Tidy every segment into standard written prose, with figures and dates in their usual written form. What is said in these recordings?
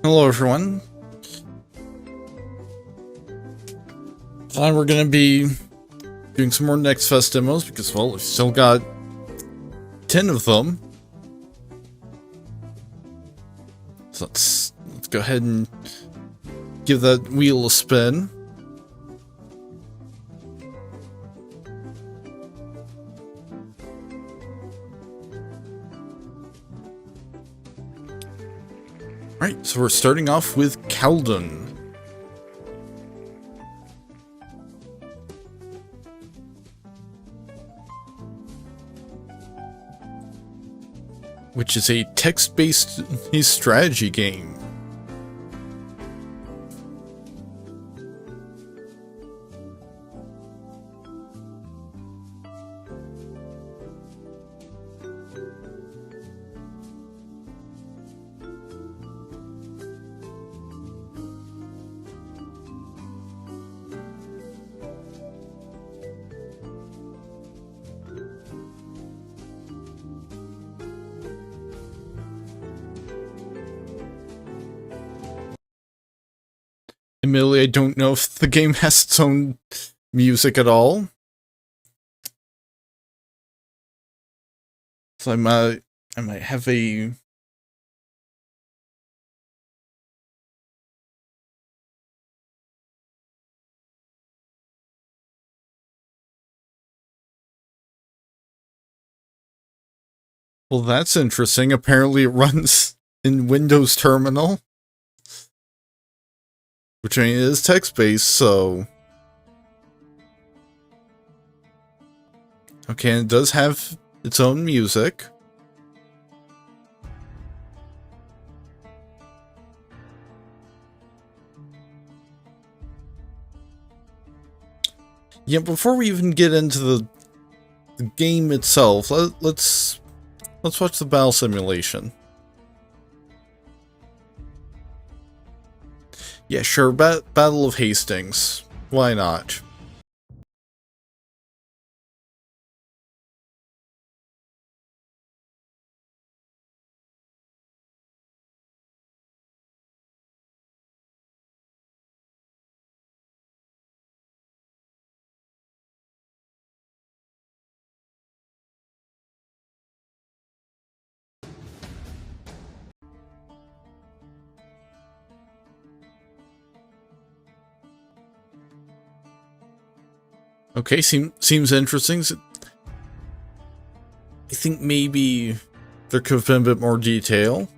Hello everyone. Glad we're gonna be doing some more Next Fest demos because, well, we've still got 10 of them. So let's go ahead and give that wheel a spin. Alright, so we're starting off with Khaldun. Which is a text-based strategy game. Admittedly, I don't know if the game has its own music at all. So I might have a... Well, that's interesting. Apparently it runs in Windows Terminal. Which, I mean, it is text-based, so... Okay, and it does have its own music. Yeah, before we even get into the game itself, let's watch the battle simulation. Yeah, sure, Battle of Hastings. Why not? Okay, seems interesting. I think maybe there could have been a bit more detail.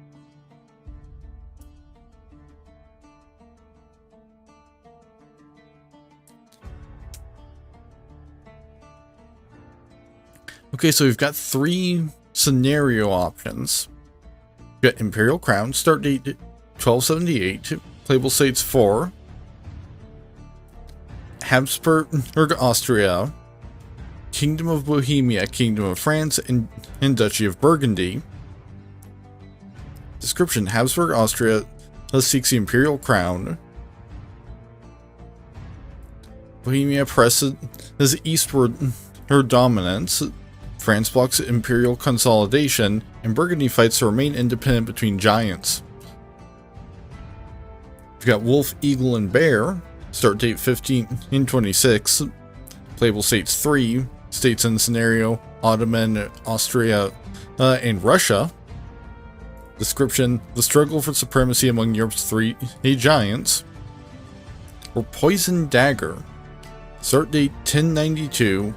Okay, so we've got 3 scenario options. We've got Imperial Crown, start date 1278, playable states 4. Habsburg Austria, Kingdom of Bohemia, Kingdom of France, and Duchy of Burgundy. Description: Habsburg Austria seeks the Imperial Crown. Bohemia presses eastward her dominance. France blocks imperial consolidation, and Burgundy fights to remain independent between giants. We've got Wolf, Eagle, and Bear. Start date 1526. Playable states 3. States in the scenario: Ottoman, Austria, and Russia. Description: the struggle for supremacy among Europe's 3 giants. Or Poison Dagger. Start date 1092.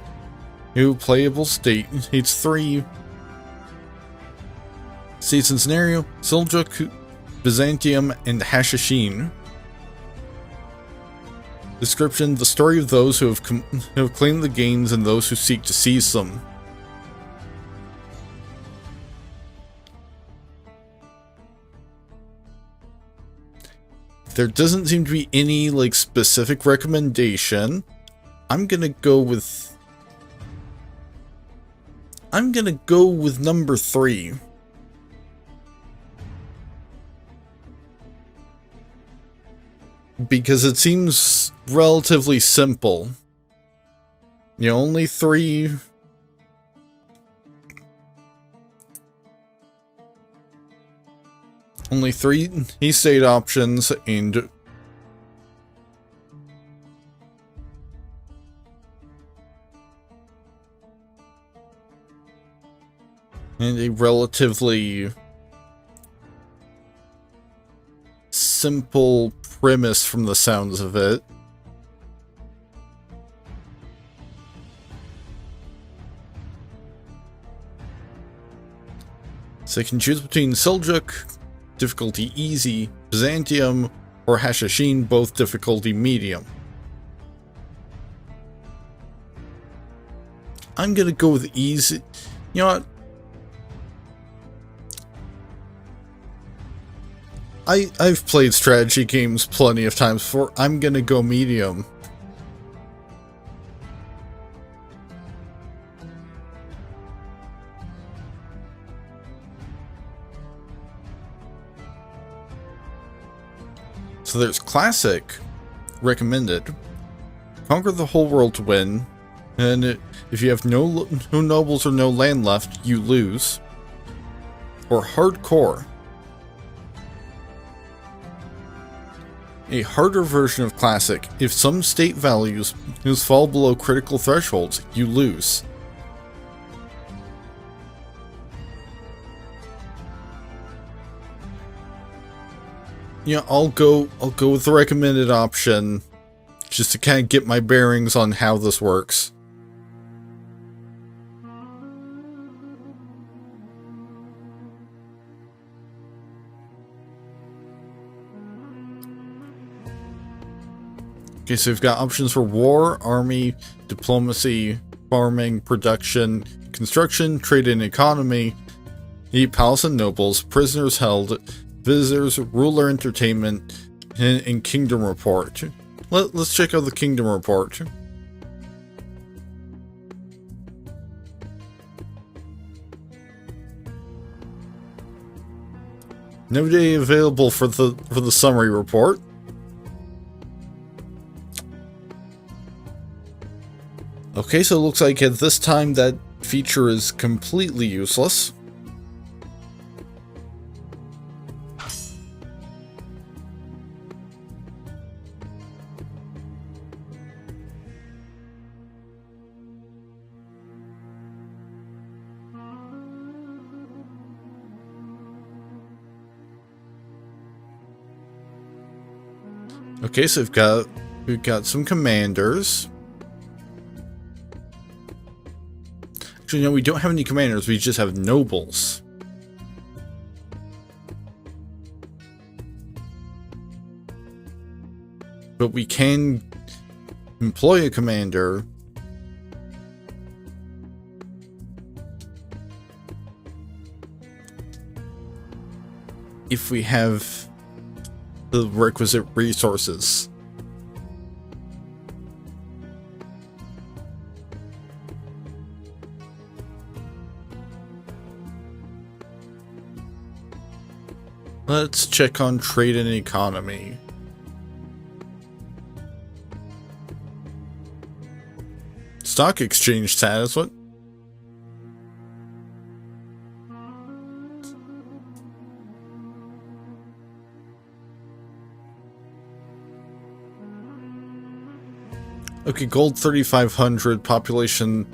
New playable states 3. States and scenario: Seljuk, Byzantium, and Hashishin. Description: the story of those who have claimed the gains and those who seek to seize them. There doesn't seem to be any, like, specific recommendation. I'm gonna go with number 3. Because it seems relatively simple. You know, only 3... Only 3 state options and a relatively simple premise from the sounds of it. So you can choose between Seljuk, difficulty easy, Byzantium, or Hashashin, both difficulty medium. I'm gonna go with easy. You know what? I've played strategy games plenty of times before. I'm gonna go medium. So there's classic, recommended, conquer the whole world to win, and if you have no nobles or no land left, you lose. Or hardcore, a harder version of classic. If some state values fall below critical thresholds, you lose. Yeah, I'll go with the recommended option, just to kind of get my bearings on how this works. Okay, so we've got options for war, army, diplomacy, farming, production, construction, trade and economy, palace and nobles, prisoners held, visitors, ruler entertainment, and kingdom report. Let's check out the kingdom report. No data available for the summary report. Okay, so it looks like at this time that feature is completely useless. Okay, so we've got some commanders. Actually, no, we don't have any commanders, we just have nobles. But we can employ a commander if we have the requisite resources. Let's check on trade and economy. Stock exchange status, what? Okay, gold 3,500, population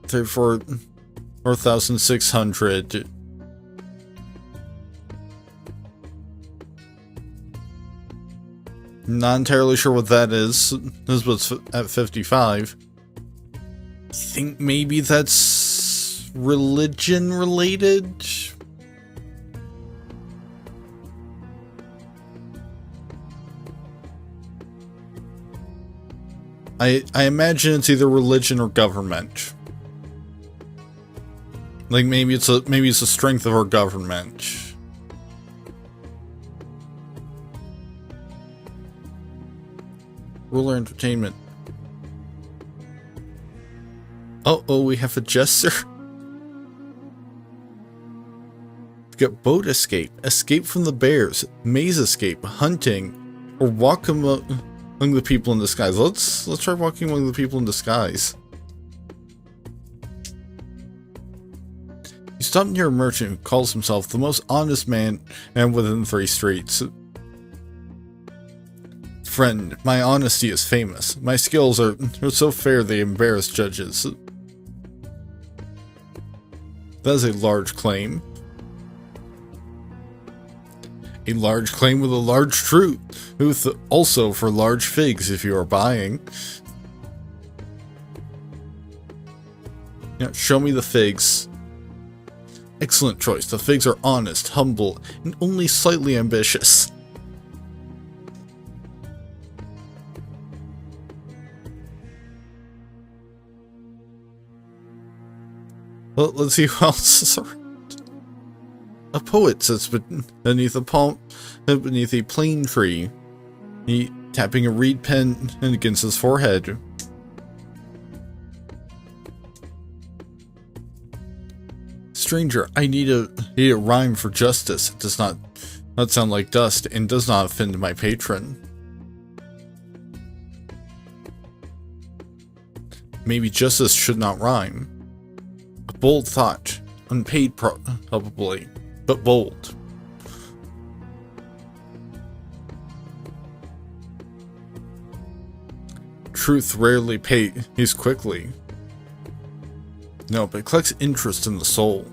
34,600. Not entirely sure what that is. This was at 55. I think maybe that's religion related. I imagine it's either religion or government. Like maybe it's the strength of our government. Ruler entertainment. Oh, we have a jester. We've got boat escape, escape from the bears, maze escape, hunting, or walk among the people in disguise. Let's try walking among the people in disguise. stopped near a merchant who calls himself the most honest man and within 3 streets. Friend, my honesty is famous. My skills are so fair they embarrass judges. That is a large claim. A large claim with a large truth. Also for large figs if you are buying. Now, show me the figs. Excellent choice. The figs are honest, humble, and only slightly ambitious. Well, let's see who else is around. A poet sits beneath a plane tree. He tapping a reed pen against his forehead. Stranger, I need a rhyme for justice. It does not sound like dust and does not offend my patron. Maybe justice should not rhyme. A bold thought, unpaid probably, but bold. Truth rarely pays quickly. No, but it collects interest in the soul.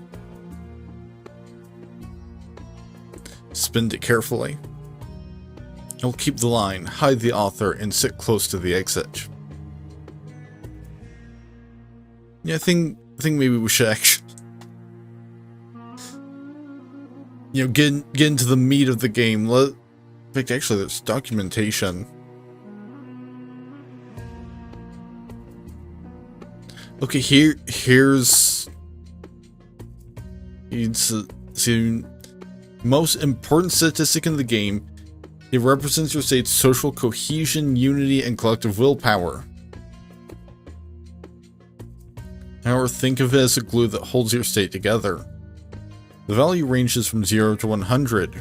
Spend it carefully. I'll keep the line, hide the author, and sit close to the exit. Yeah, I think maybe we should actually, get into the meat of the game. In fact, actually, there's documentation. Okay, here's the most important statistic in the game. It represents your state's social cohesion, unity, and collective willpower. Or think of it as a glue that holds your state together. The value ranges from 0 to 100.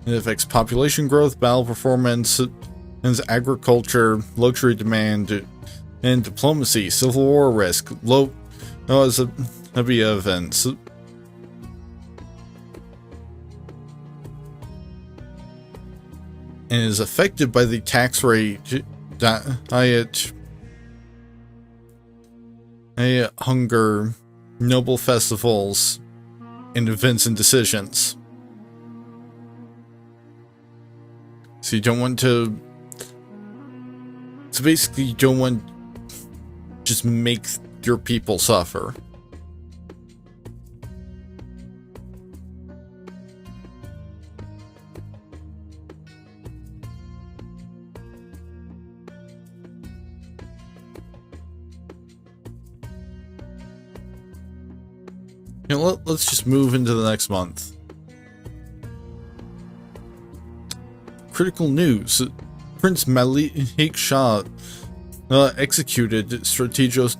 It affects population growth, battle performance, and agriculture, luxury demand, and diplomacy, civil war risk, as a events. And is affected by the tax rate, diet, hunger, noble festivals, and events and decisions. So you don't want to... So basically you don't want to just make your people suffer. Let's just move into the next month. Critical news. Prince Malik Shah executed Strategos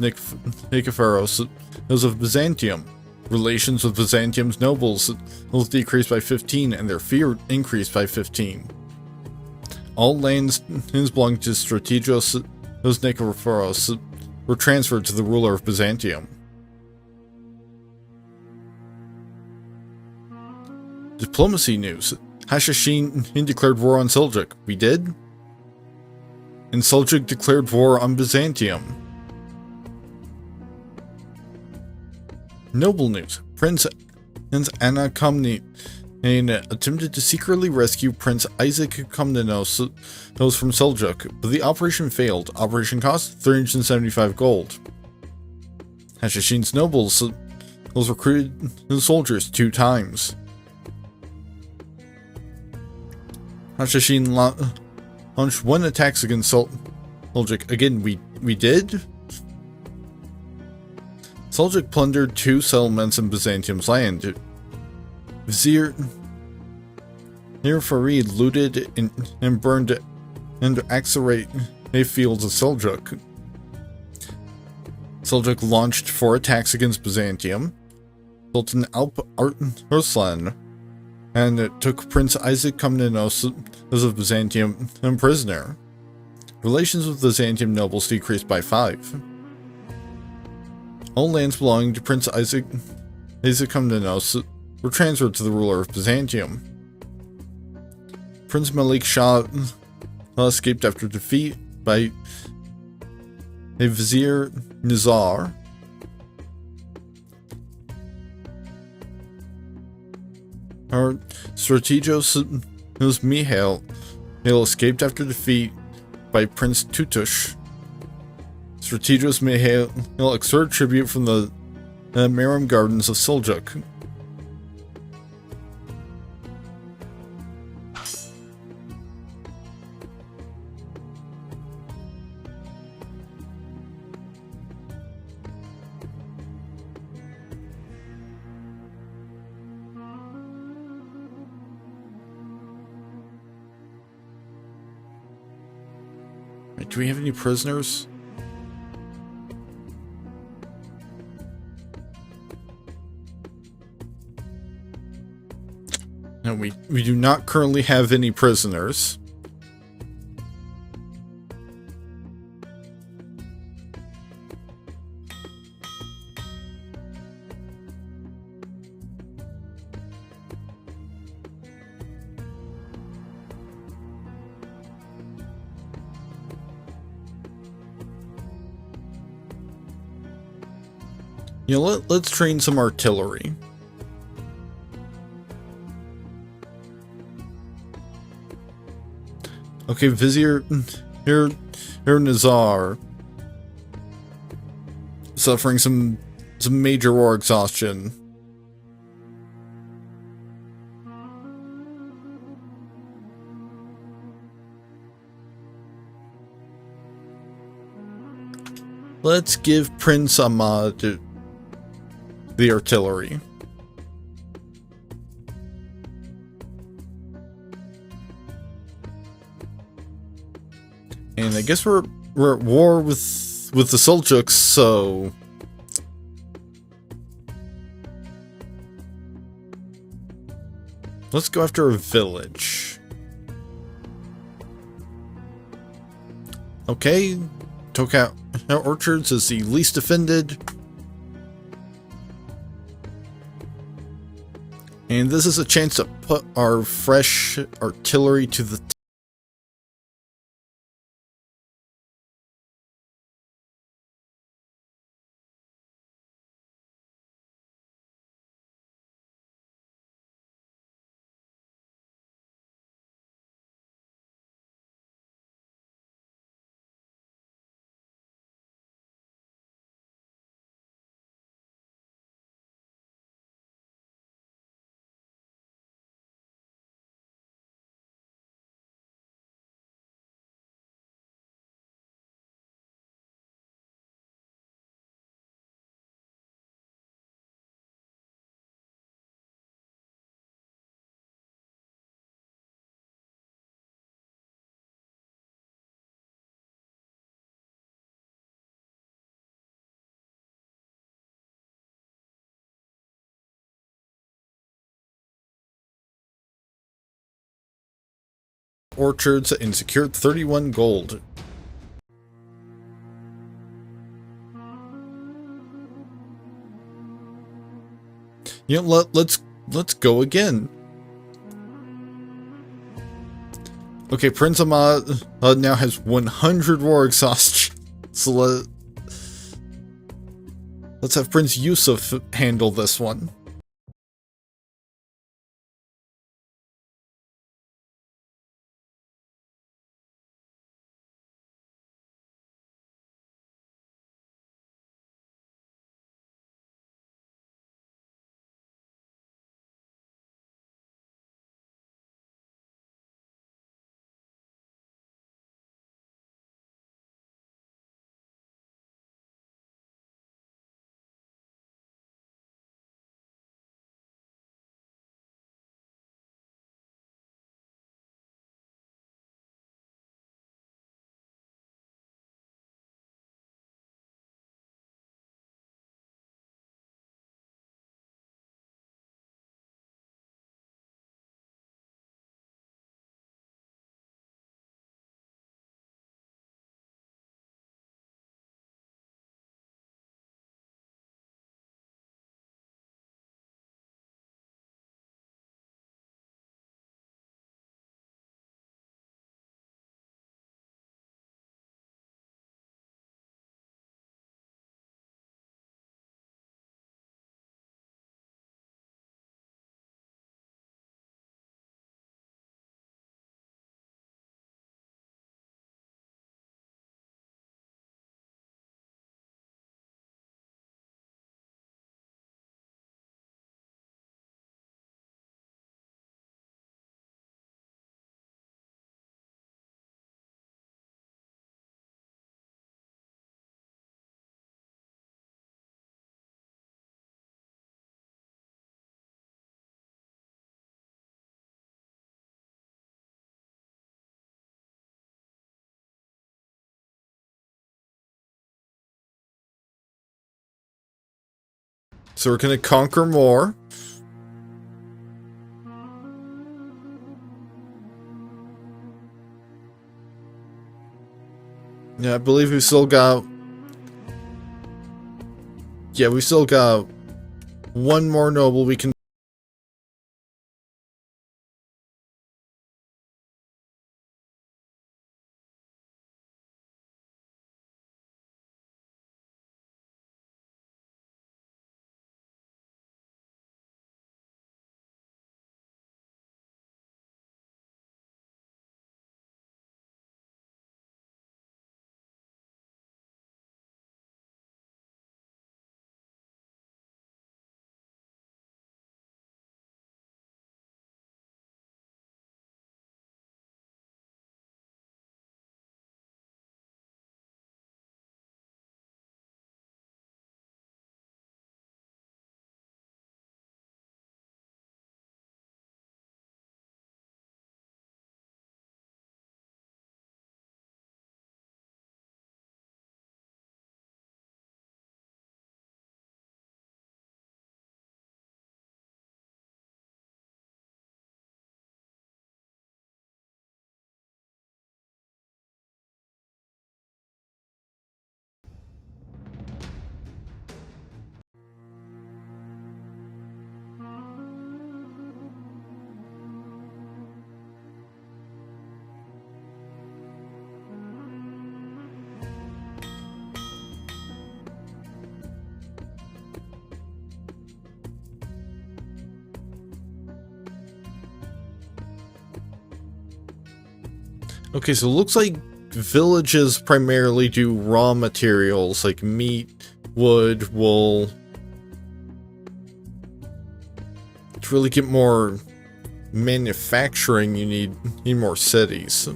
Nikephoros of Byzantium. Relations with Byzantium's nobles will decrease by 15 and their fear increased by 15. All lands belonging to Strategos Nikephoros were transferred to the ruler of Byzantium. Diplomacy news. Hashashin declared war on Seljuk. We did? And Seljuk declared war on Byzantium. Noble news. Prince Anna Komnene attempted to secretly rescue Prince Isaac Komnenos from Seljuk, but the operation failed. Operation cost 375 gold. Hashashin's nobles recruited soldiers 2 times. Hashashin launched 1 attacks against Seljuk. Again, we did? Seljuk plundered 2 settlements in Byzantium's land. Vizier Farid looted and burned and accelerate fields of Seljuk. Seljuk launched 4 attacks against Byzantium. Sultan Alp Arslan and took Prince Isaac Komnenos of Byzantium prisoner. Relations with Byzantium nobles decreased by 5. All lands belonging to Prince Isaac Komnenos were transferred to the ruler of Byzantium. Prince Malik Shah escaped after defeat by a Vizier Nizar. Our Strategos Mihail escaped after defeat by Prince Tutush. Strategos Mihail extorted tribute from the Merim Gardens of Seljuk. Do we have any prisoners? No, we do not currently have any prisoners. You know, let's train some artillery. Okay, Vizier here Nazar suffering some major war exhaustion. Let's give Prince Ahmad the artillery. And I guess we're at war with the Seljuks, so let's go after a village. Okay, took out Orchards is the least defended. And this is a chance to put our fresh artillery to the Orchards and secured 31 gold. You know, let's go again. Okay, Prince Ahmad now has 100 war exhaustion. So let's have Prince Yusuf handle this one. So we're gonna conquer more. Yeah, I believe we still got... Yeah, we still got one more noble we can... Okay, so it looks like villages primarily do raw materials like meat, wood, wool. To really get more manufacturing, you need more cities.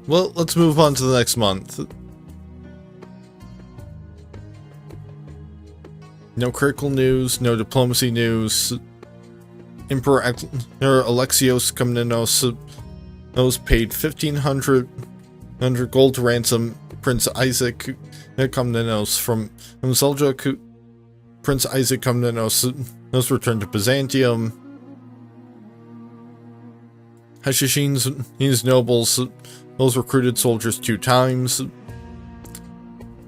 Well, let's move on to the next month. No critical news, no diplomacy news. Emperor Alexios Komnenos paid 1,500 gold to ransom Prince Isaac Komnenos from Seljuk. Prince Isaac Komnenos was returned to Byzantium. Hashashin's nobles, those recruited soldiers 2 times.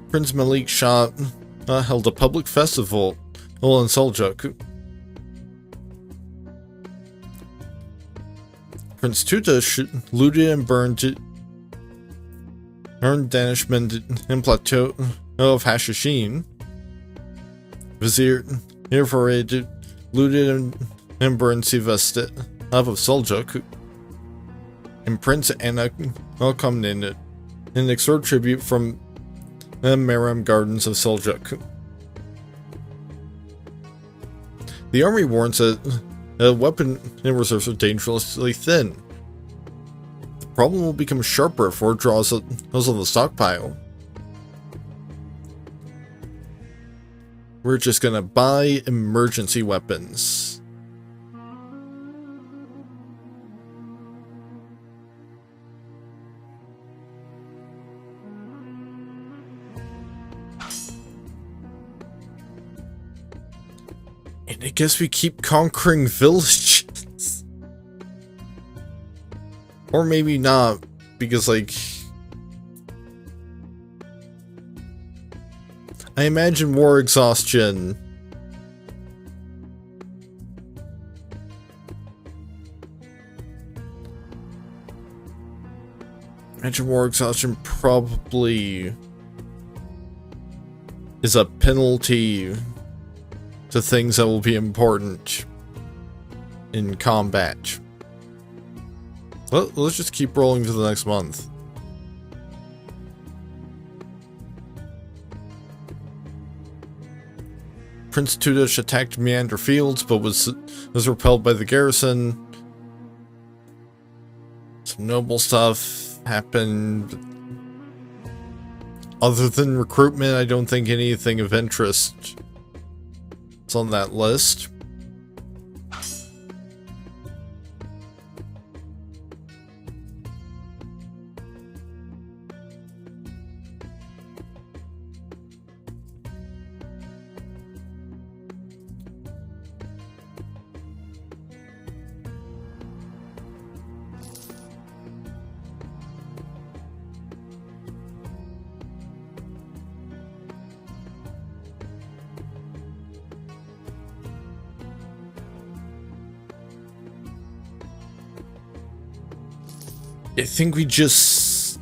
Prince Malik Shah held a public festival in Seljuk. Prince Tutush looted and burned, earned banishment in plateau of Hashashin. Vizier Farid looted and burned Sivastet of Seljuk. And Prince Anna Komnin and extort tribute from the Meram Gardens of Seljuk. The army warns that weapon and reserves are dangerously thin. The problem will become sharper if war draws those on the stockpile. We're just gonna buy emergency weapons. And I guess we keep conquering villages. Or maybe not, because like... I imagine war exhaustion. Imagine war exhaustion probably is a penalty to things that will be important in combat. Well, let's just keep rolling to the next month. Prince Tutush attacked Meander Fields, but was repelled by the garrison. Some noble stuff happened. Other than recruitment, I don't think anything of interest is on that list. I think we just...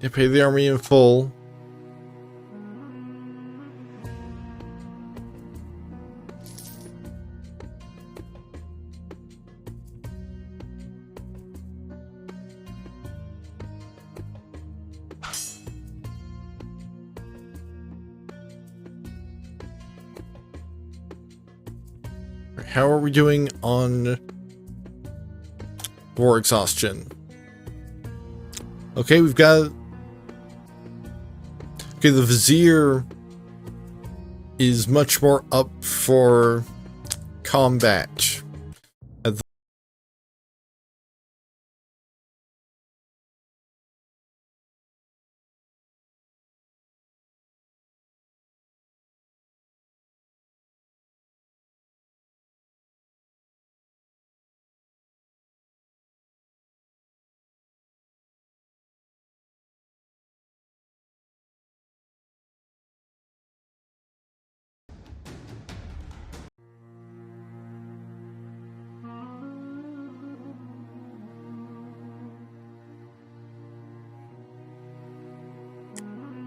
You pay the army in full. How are we doing on war exhaustion? Okay, we've got... Okay, the Vizier is much more up for combat.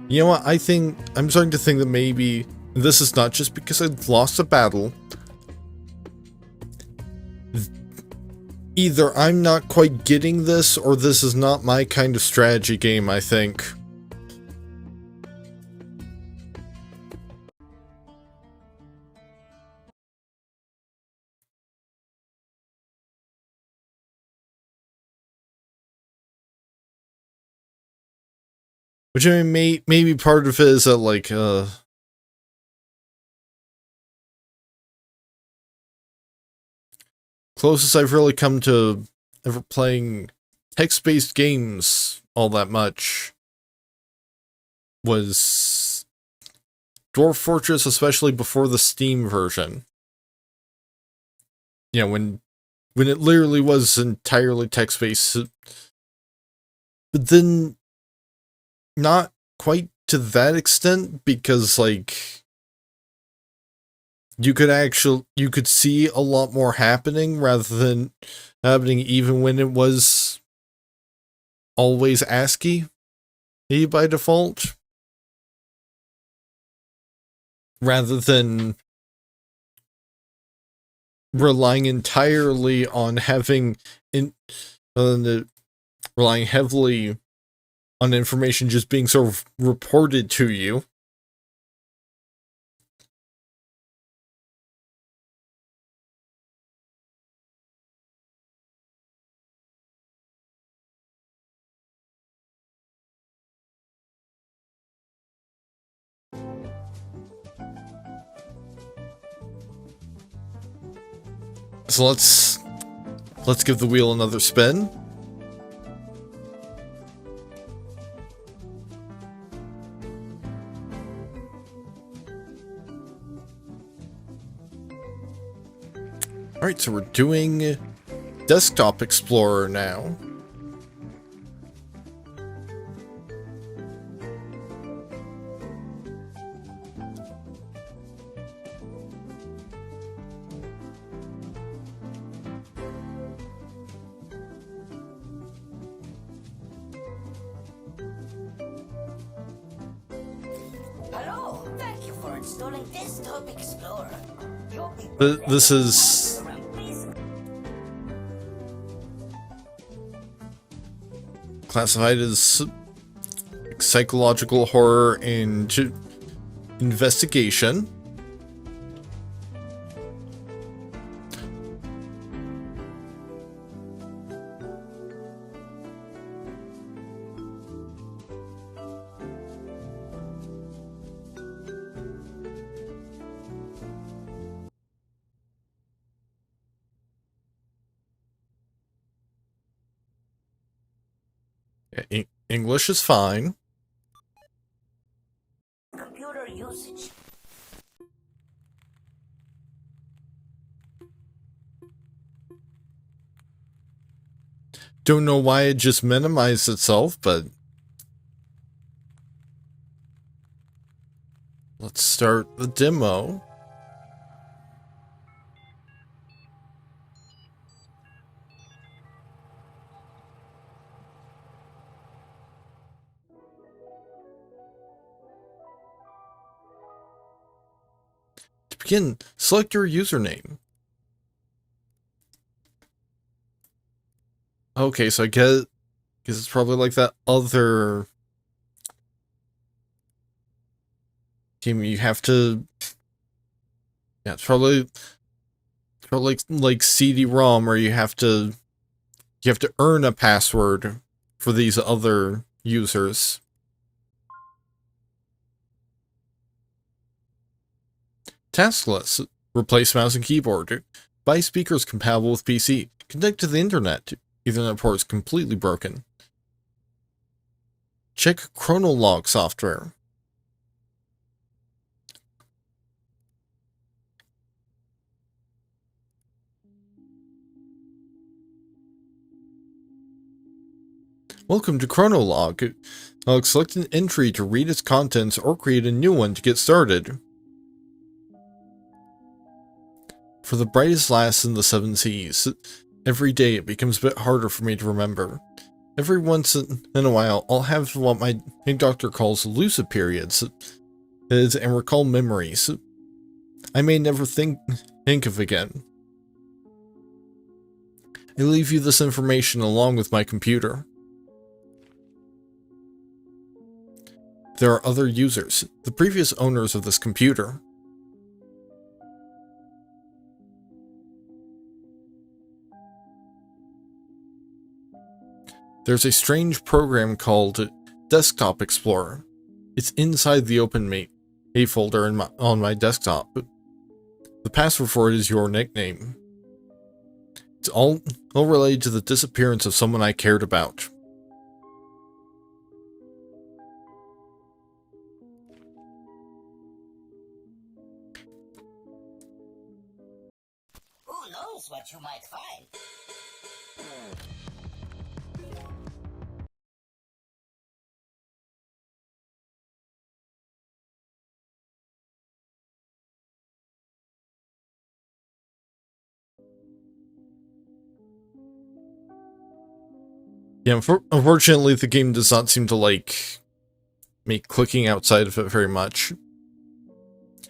You know what, I'm starting to think that maybe this is not just because I've lost a battle. Either I'm not quite getting this, or this is not my kind of strategy game, I think. Which, I mean, maybe part of it is that, like, closest I've really come to ever playing text-based games all that much was Dwarf Fortress, especially before the Steam version. You know, when it literally was entirely text-based. But then, not quite to that extent, because, like, you could see a lot more happening rather than happening even when it was always ASCII by default. Rather than relying entirely on relying heavily on information just being sort of reported to you. So let's give the wheel another spin. Alright, so we're doing Desktop Explorer now. Hello, thank you for installing Desktop Explorer. This is classified as psychological horror and investigation. English is fine. Computer usage. Don't know why it just minimized itself, but let's start the demo. To begin, select your username. Okay, so I guess it's probably like that other game you have to. Yeah, it's probably like CD-ROM, where you have to earn a password for these other users. Task list. Replace mouse and keyboard. Buy speakers compatible with PC. Connect to the internet. Ethernet port is completely broken. Check Chronolog software. Welcome to Chronolog. Select an entry to read its contents or create a new one to get started. For the brightest lass in the seven seas. Every day it becomes a bit harder for me to remember. Every once in a while, I'll have what my doctor calls lucid periods, and recall memories I may never think of again. I leave you this information along with my computer. There are other users, the previous owners of this computer. There's a strange program called Desktop Explorer. It's inside the OpenMate folder on my desktop. The password for it is your nickname. It's all related to the disappearance of someone I cared about. Who knows what you might find? Yeah, unfortunately the game does not seem to like me clicking outside of it very much.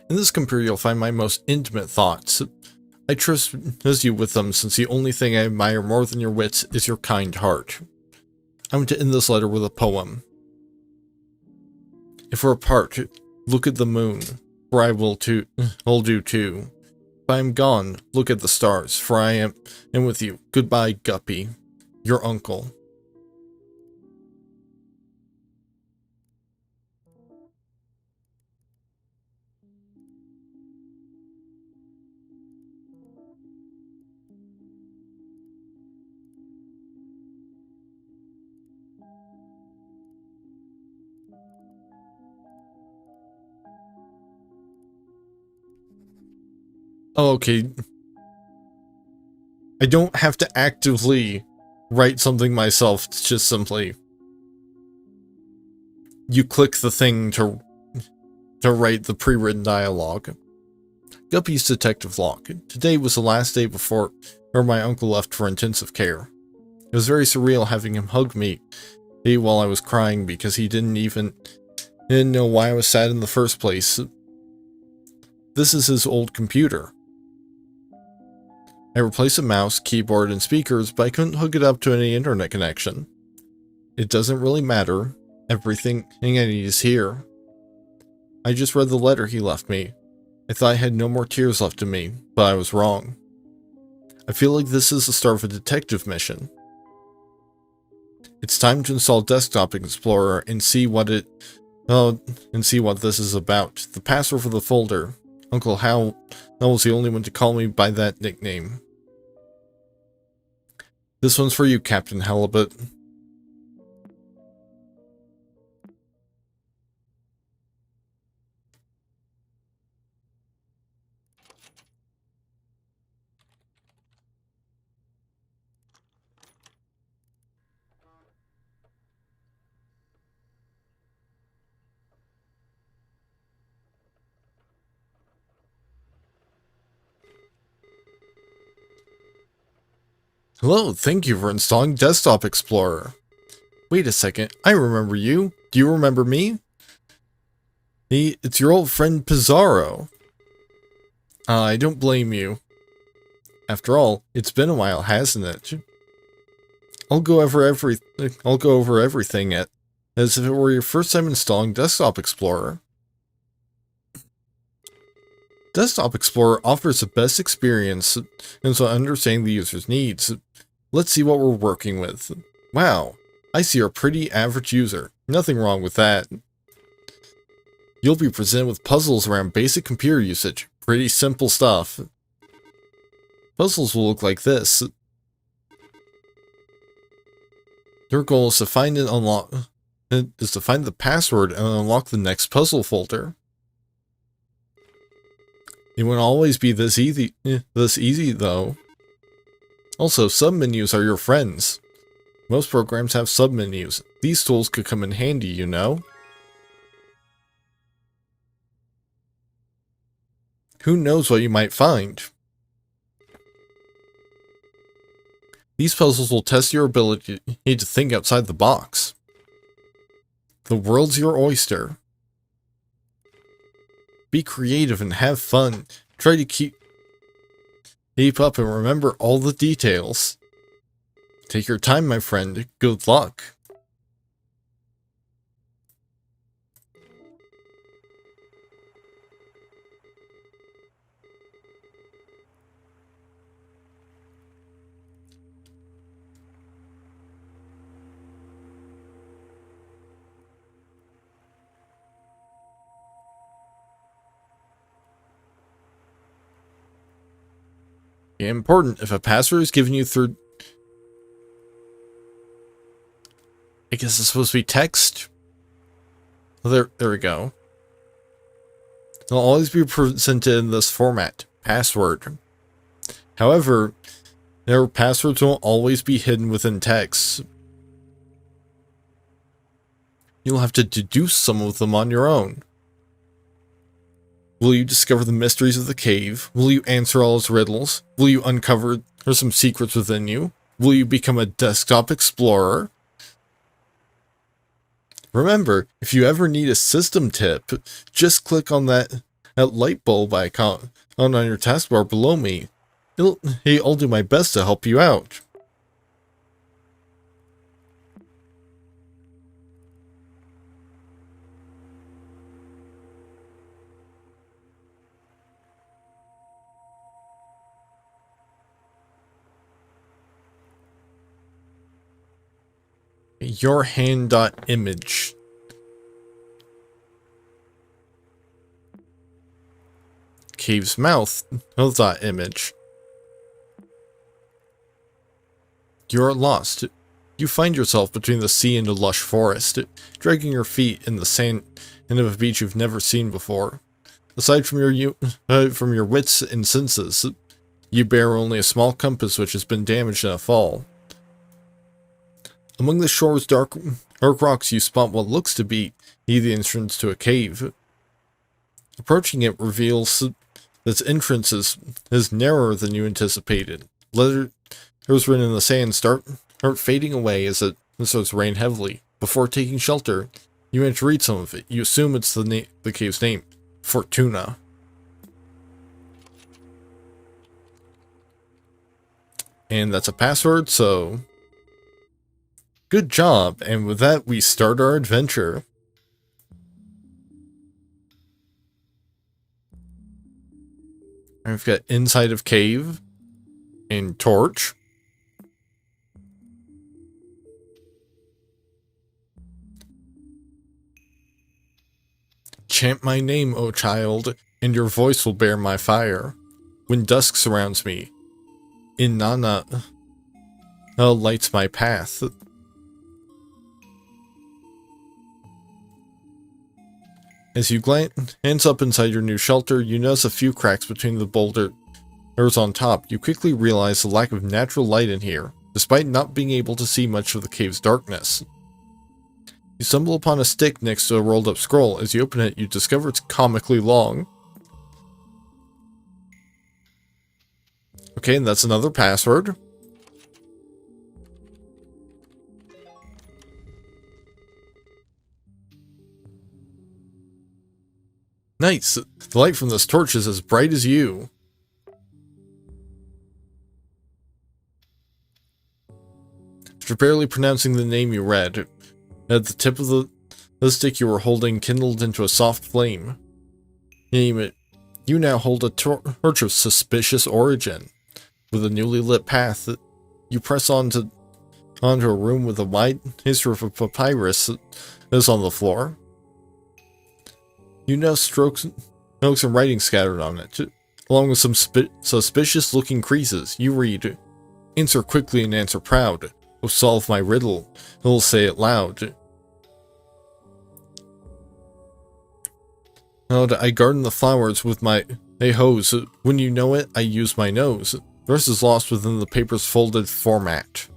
In this computer you'll find my most intimate thoughts. I trust you with them since the only thing I admire more than your wits is your kind heart. I want to end this letter with a poem. If we're apart, look at the moon, for will do too. If I am gone, look at the stars, for I am with you. Goodbye, Guppy, your uncle. Oh, okay. I don't have to actively write something myself, it's just simply you click the thing to write the pre-written dialogue. Guppy's detective log. Today was the last day before my uncle left for intensive care. It was very surreal having him hug me while I was crying because he didn't know why I was sad in the first place. This is his old computer. I replaced a mouse, keyboard, and speakers, but I couldn't hook it up to any internet connection. It doesn't really matter. Everything I need is here. I just read the letter he left me. I thought I had no more tears left in me, but I was wrong. I feel like this is the start of a detective mission. It's time to install Desktop Explorer and see what this is about. The password for the folder. Uncle Hal was the only one to call me by that nickname. This one's for you, Captain Halibut. Hello, thank you for installing Desktop Explorer. Wait a second, I remember you. Do you remember me? It's your old friend Pizarro. I don't blame you. After all, it's been a while, hasn't it? I'll go over everything as if it were your first time installing Desktop Explorer. Desktop Explorer offers the best experience in understanding the user's needs. Let's see what we're working with. Wow, I see you're a pretty average user. Nothing wrong with that. You'll be presented with puzzles around basic computer usage. Pretty simple stuff. Puzzles will look like this. Your goal is to find the password and unlock the next puzzle folder. It won't always be this easy though. Also, submenus are your friends. Most programs have submenus. These tools could come in handy, you know. Who knows what you might find? These puzzles will test your ability to think outside the box. The world's your oyster. Be creative and have fun. Try to keep up and remember all the details. Take your time, my friend. Good luck. Important, if a password is given you through... I guess it's supposed to be text? Well, there we go. It'll always be presented in this format, password. However, their passwords won't always be hidden within text. You'll have to deduce some of them on your own. Will you discover the mysteries of the cave? Will you answer all its riddles? Will you uncover some secrets within you? Will you become a desktop explorer? Remember, if you ever need a system tip, just click on that light bulb icon on your taskbar below me. I'll do my best to help you out. Your hand.image. Cave's mouth. Image. You are lost. You find yourself between the sea and a lush forest, dragging your feet in the sand of a beach you've never seen before. Aside from your wits and senses, you bear only a small compass which has been damaged in a fall. Among the shore's dark rocks, you spot what looks to be the entrance to a cave. Approaching it reveals that its entrance is narrower than you anticipated. Letters written in the sand start fading away as it starts to rain heavily. Before taking shelter, you manage to read some of it. You assume it's the cave's name, Fortuna. And that's a password, so... Good job, and with that, we start our adventure. And we've got inside of cave, and torch. Chant my name, O child, and your voice will bear my fire. When dusk surrounds me, Inanna lights my path. As you glance up inside your new shelter, you notice a few cracks between the boulders on top. You quickly realize the lack of natural light in here, despite not being able to see much of the cave's darkness. You stumble upon a stick next to a rolled up scroll. As you open it, you discover it's comically long. Okay, and that's another password. Nice. The light from this torch is as bright as you. After barely pronouncing the name you read, at the tip of the stick you were holding kindled into a soft flame. Name it. You now hold a torch of suspicious origin. With a newly lit path, you press onto a room with a wide history of a papyrus that is on the floor. You now note some writing scattered on it, along with some suspicious-looking creases. You read, "Answer quickly and answer proud. Oh, solve my riddle. I'll say it loud. I garden the flowers with my hose. When you know it, I use my nose. The rest is lost within the paper's folded format."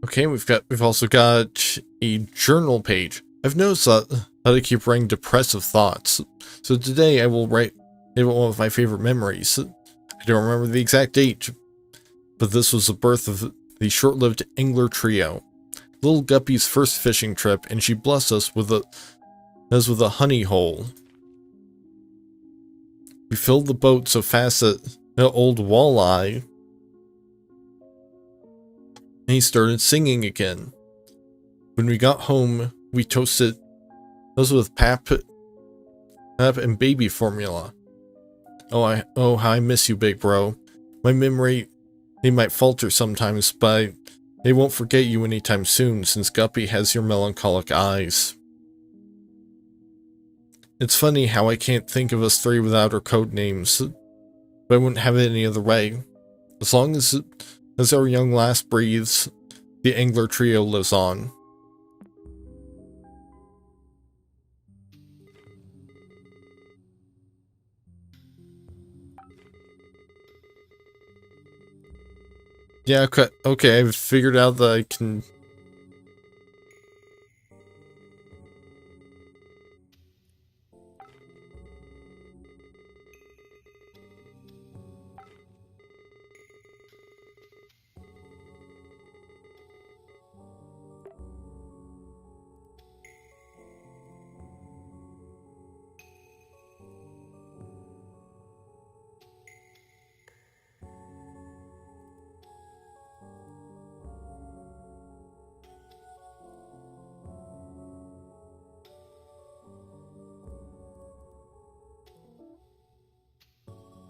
Okay, we've also got a journal page. I've noticed that I keep writing depressive thoughts, so today I will write one of my favorite memories. I don't remember the exact date, but this was the birth of the short-lived angler trio. Little Guppy's first fishing trip, and she blessed us with a honey hole. We filled the boat so fast that old Walleye, and he started singing again. When we got home, we toasted those with pap and baby formula. Oh, how I miss you, big bro. My memory, they might falter sometimes, but they won't forget you anytime soon, since Guppy has your melancholic eyes. It's funny how I can't think of us three without our code names, but I wouldn't have it any other way. As long as our young lass breathes, the angler trio lives on. Yeah, okay, I've figured out that I can...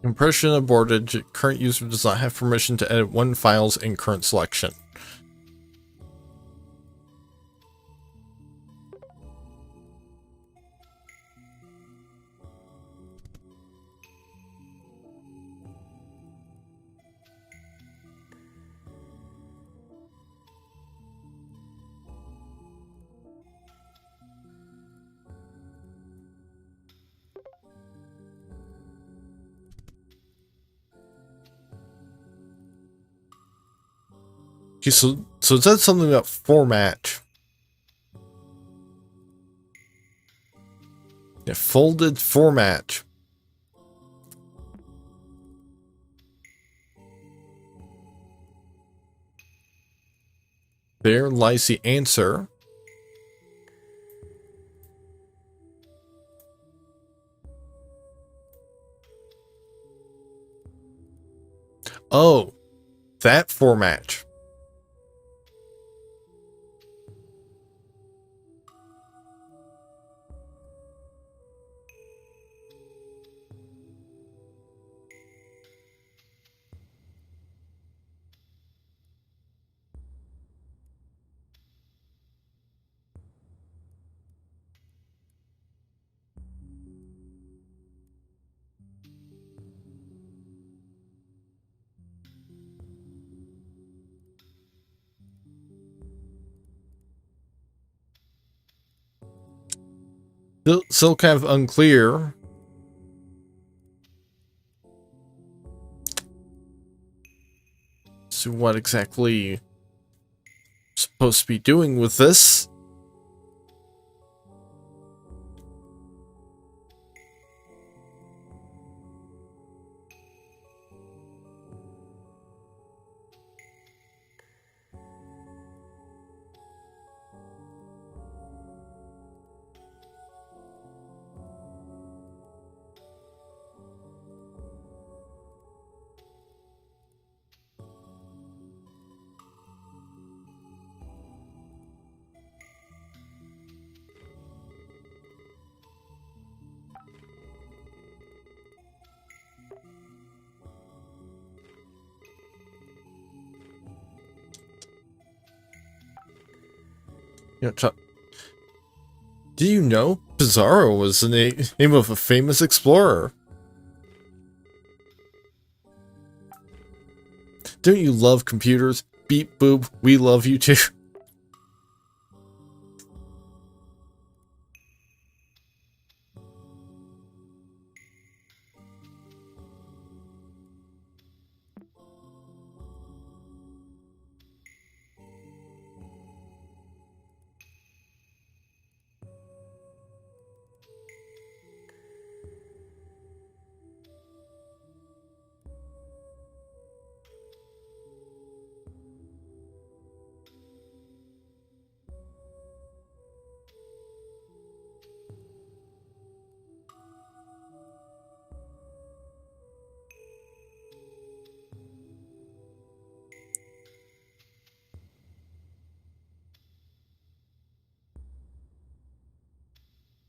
Compression aborted. Current user does not have permission to edit one files in current selection. Okay, so it said something about format. Yeah, folded format. There lies the answer. Oh, that format. Still kind of unclear. So what exactly I'm supposed to be doing with this? Do you know Pizarro was the name of a famous explorer? Don't you love computers? Beep boop, we love you too.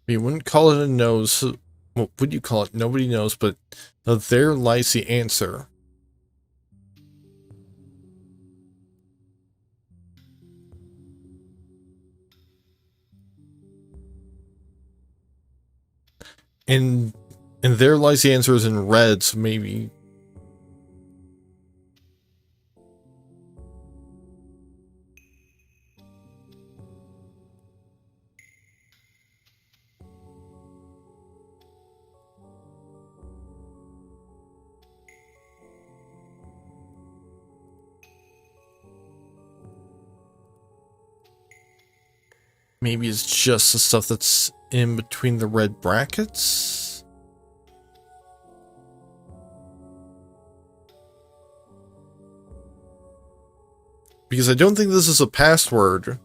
You wouldn't call it a nose. What would you call it? Nobody knows, but there lies the answer. And there lies the answer is in red, so maybe. Maybe it's just the stuff that's in between the red brackets? Because I don't think this is a password.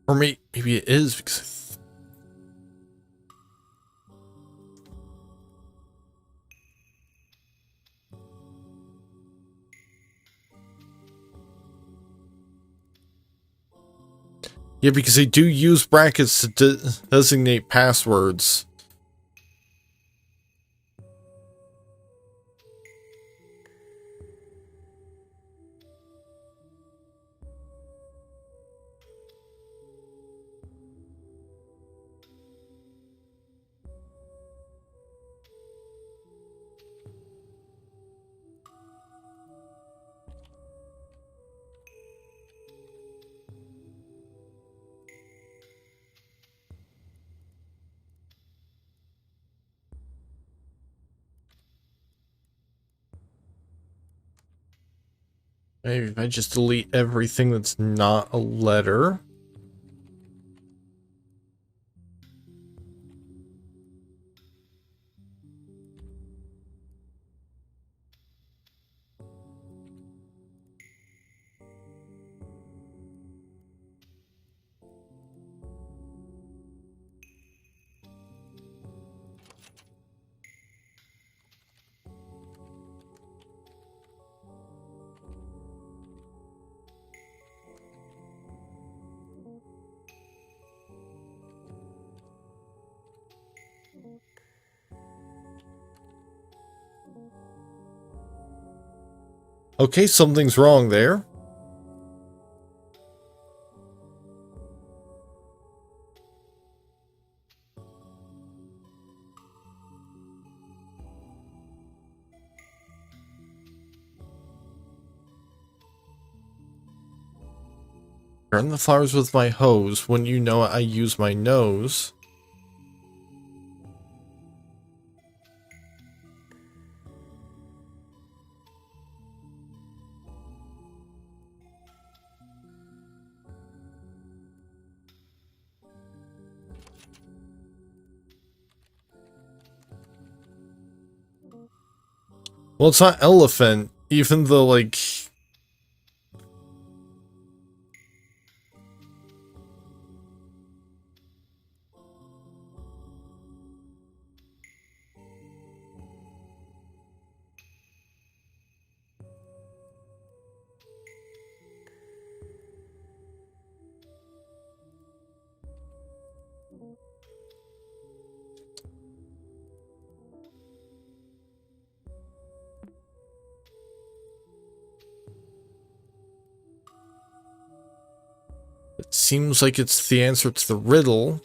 Or maybe it is because yeah, because they do use brackets to designate passwords. Maybe if I just delete everything that's not a letter. Okay, something's wrong there. Burn the flowers with my hose. When you know it, I use my nose. Well, it's not elephant, even though, like... It seems like it's the answer to the riddle.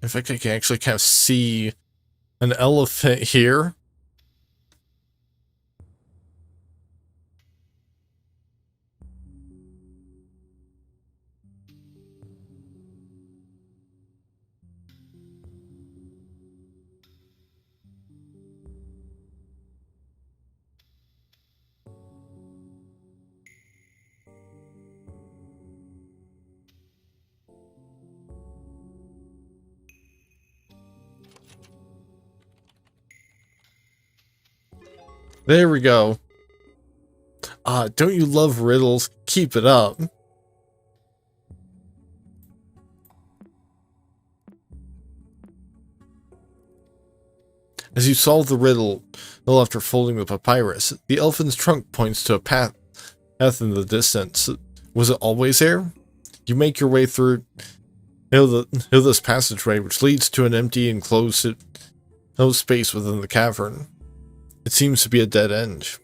In fact, I can actually kind of see an elephant here. There we go. Don't you love riddles? Keep it up. As you solve the riddle after folding the papyrus, the elephant's trunk points to a path in the distance. Was it always there? You make your way through this passageway, which leads to an empty enclosed space within the cavern. It seems to be a dead end.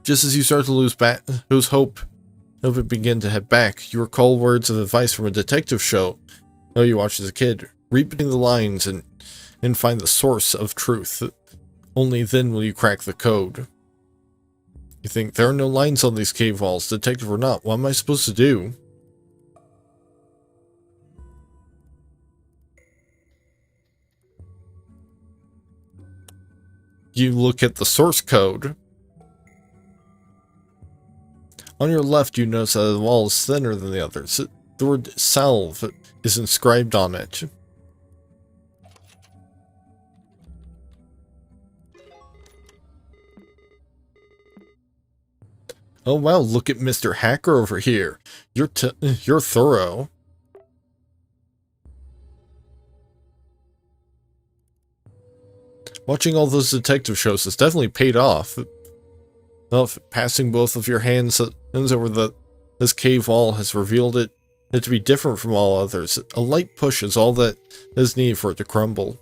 Just as you start to lose hope and begin to head back, you recall words of advice from a detective show you watched as a kid. Read between the lines and find the source of truth. Only then will you crack the code. You think, there are no lines on these cave walls, detective or not, what am I supposed to do? You look at the source code. On your left, you notice that the wall is thinner than the others. The word salve is inscribed on it. Oh wow, look at Mr. Hacker over here. You're thorough. Watching all those detective shows has definitely paid off. Well, passing both of your hands over this cave wall has revealed it to be different from all others. A light push is all that is needed for it to crumble.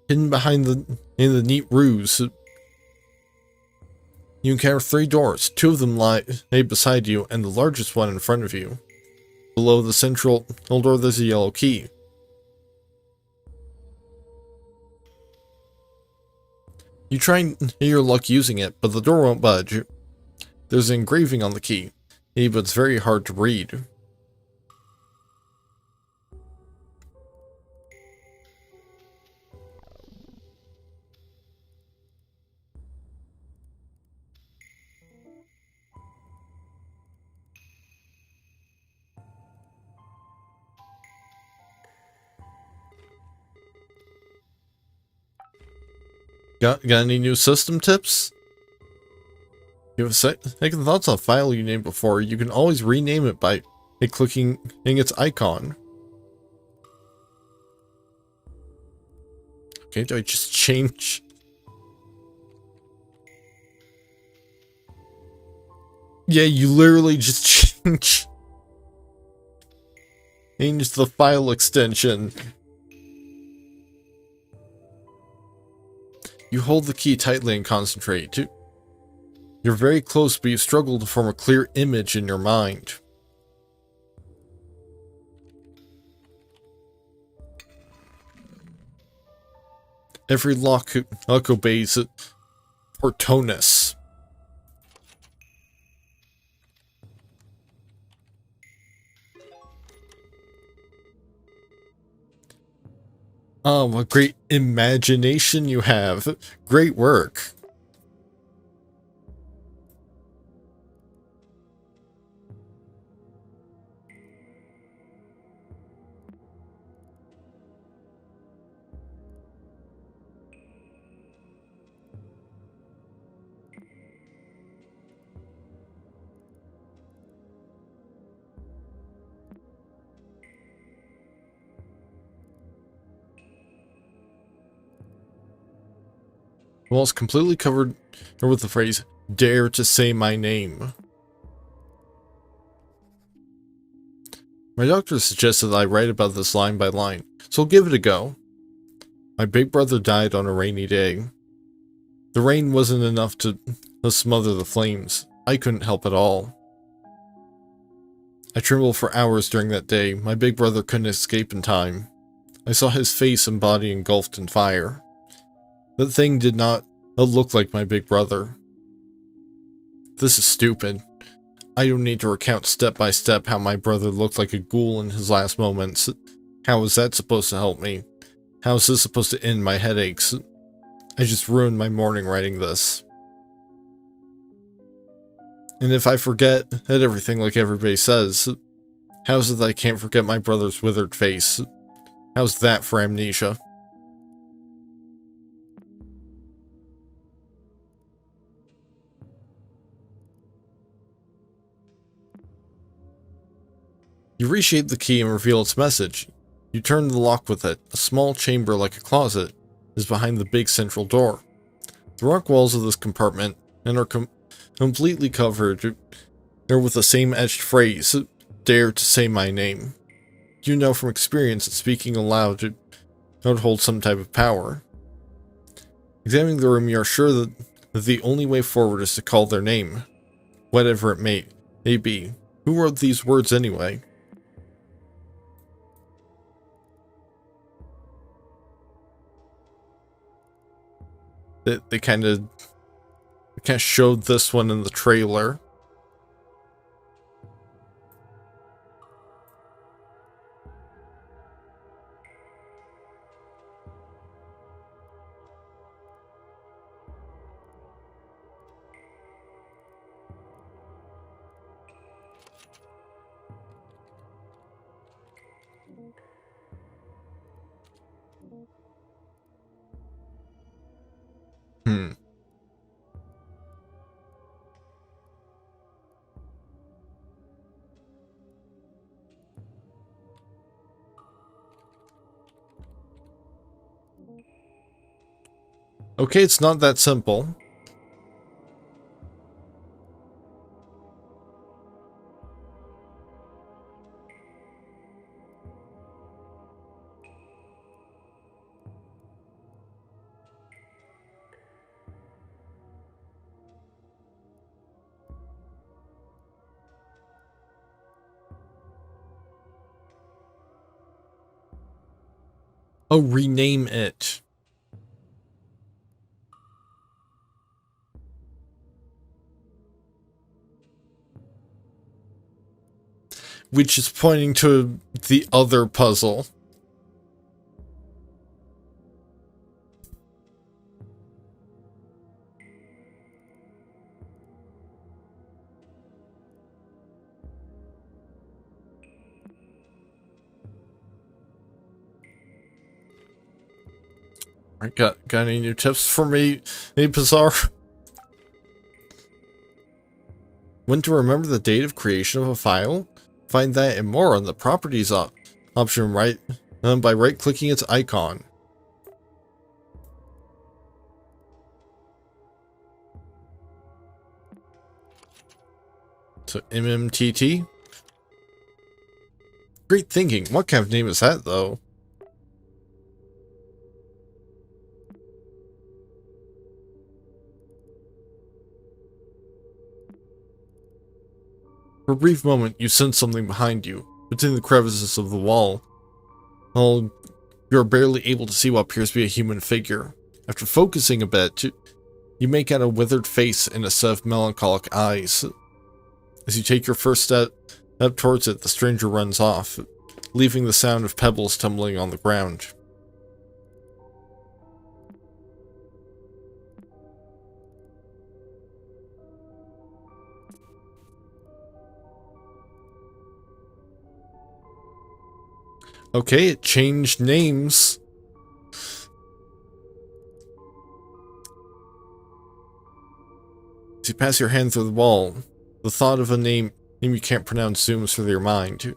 Hidden behind in the neat roofs, you encounter 3 doors. 2 of them lie beside you, and the largest one in front of you. Below the central door, there's a yellow key. You try your luck using it, but the door won't budge. There's an engraving on the key, but it's very hard to read. Got any new system tips? You have second thoughts on a file you named before. You can always rename it by clicking its icon. Okay, do I just change? Yeah, you literally just change the file extension. You hold the key tightly and concentrate. You're very close, but you struggle to form a clear image in your mind. Every lock obeys Portonus. Oh, what great imagination you have. Great work. The wall is completely covered with the phrase, "Dare to say my name." My doctor suggested that I write about this line by line, so I'll give it a go. My big brother died on a rainy day. The rain wasn't enough to smother the flames. I couldn't help at all. I trembled for hours during that day. My big brother couldn't escape in time. I saw his face and body engulfed in fire. That thing did not look like my big brother. This is stupid. I don't need to recount step by step how my brother looked like a ghoul in his last moments. How is that supposed to help me? How is this supposed to end my headaches? I just ruined my morning writing this. And if I forget everything like everybody says, how is it that I can't forget my brother's withered face? How's that for amnesia? You reshape the key and reveal its message. You turn the lock with it. A small chamber like a closet is behind the big central door. The rock walls of this compartment are completely covered with the same etched phrase, "Dare to say my name." You know from experience that speaking aloud would hold some type of power. Examining the room, you are sure that the only way forward is to call their name, whatever it may be. Who wrote these words anyway? They kind of showed this one in the trailer. Okay, it's not that simple. Oh, rename it. Which is pointing to the other puzzle. Got any new tips for me? Any bizarre? When to remember the date of creation of a file? Find that and more on the Properties option by right-clicking its icon. So MMTT? Great thinking. What kind of name is that, though? For a brief moment, you sense something behind you, between the crevices of the wall. Well, you are barely able to see what appears to be a human figure. After focusing a bit, you make out a withered face and a set of melancholic eyes. As you take your first step towards it, the stranger runs off, leaving the sound of pebbles tumbling on the ground. Okay, it changed names. As you pass your hand through the wall, the thought of a name you can't pronounce zooms through your mind.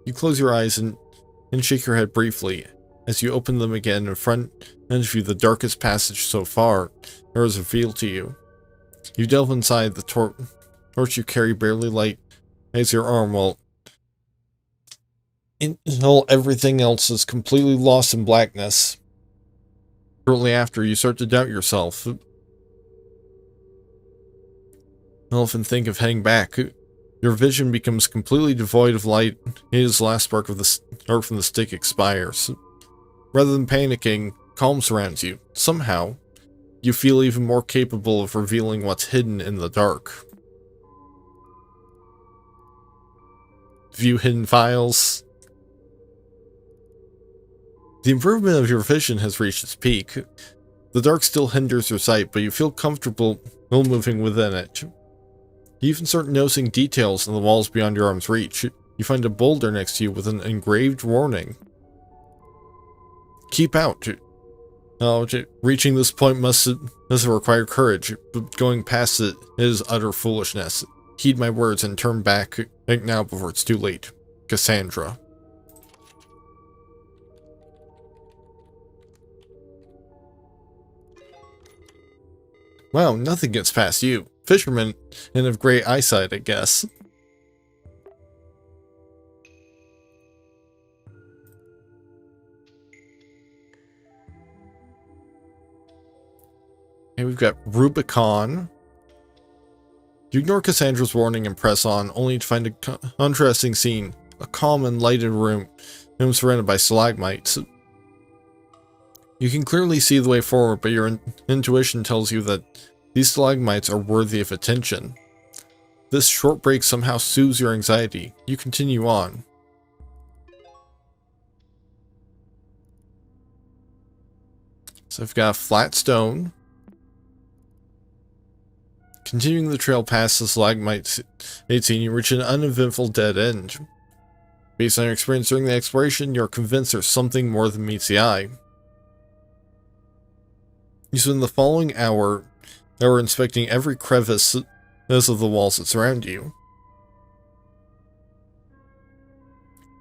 You close your eyes and shake your head briefly. As you open them again, in front of you, the darkest passage so far is revealed to you. You delve inside, the torch you carry barely light as your arm, while everything else is completely lost in blackness. Shortly after, you start to doubt yourself. I'll often think of heading back. Your vision becomes completely devoid of light as the last spark from the stick expires. Rather than panicking, calm surrounds you. Somehow, you feel even more capable of revealing what's hidden in the dark. View hidden files. The improvement of your vision has reached its peak. The dark still hinders your sight, but you feel comfortable moving within it. You even start noticing details in the walls beyond your arm's reach. You find a boulder next to you with an engraved warning. Keep out. Reaching this point must require courage, but going past it is utter foolishness. Heed my words and turn back now before it's too late. Cassandra. Wow, nothing gets past you. Fisherman and of great eyesight, I guess. Okay, we've got Rubicon. You ignore Cassandra's warning and press on, only to find a contrasting scene. A calm and lighted room surrounded by stalagmites. You can clearly see the way forward, but your intuition tells you that these stalagmites are worthy of attention. This short break somehow soothes your anxiety. You continue on. So I've got a flat stone. Continuing the trail past the stalagmites, 18, you reach an uneventful dead end. Based on your experience during the exploration, you're convinced there's something more than meets the eye. You spend the following hour inspecting every crevice of the walls that surround you.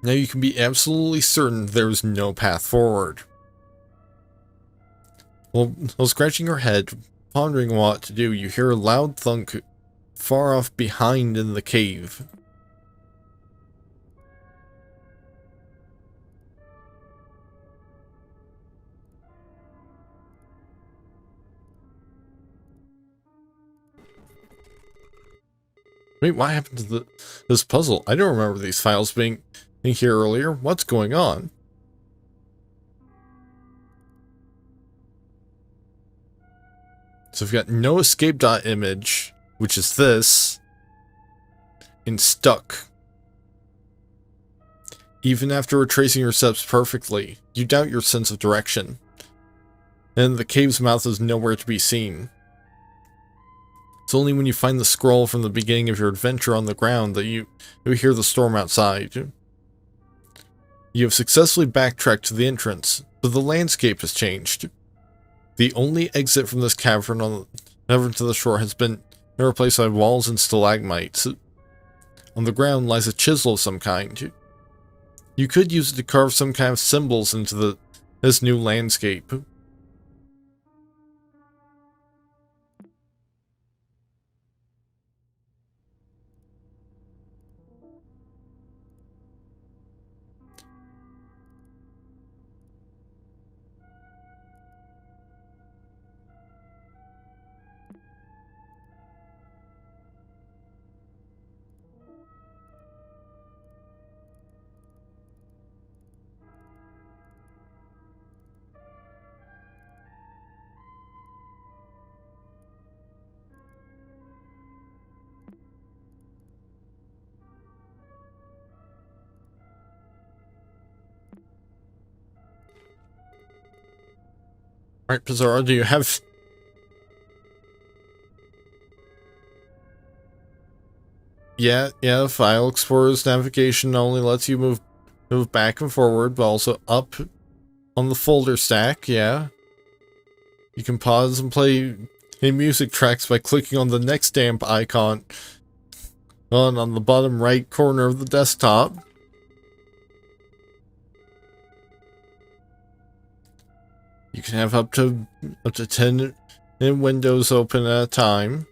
Now you can be absolutely certain there's no path forward. While scratching your head, pondering what to do, you hear a loud thunk far off behind in the cave. Wait, what happened to this puzzle? I don't remember these files being in here earlier. What's going on? So we've got no escape.image, which is this, and stuck. Even after retracing your steps perfectly, you doubt your sense of direction. And the cave's mouth is nowhere to be seen. It's only when you find the scroll from the beginning of your adventure on the ground that you hear the storm outside. You have successfully backtracked to the entrance, but the landscape has changed. The only exit from this cavern to the shore has been replaced by walls and stalagmites. On the ground lies a chisel of some kind. You could use it to carve some kind of symbols into this new landscape. Right, Pizarro, do you have... Yeah, File Explorer's navigation not only lets you move back and forward, but also up on the folder stack, yeah. You can pause and play music tracks by clicking on the next stamp icon on the bottom right corner of the desktop. You can have up to 10 windows open at a time.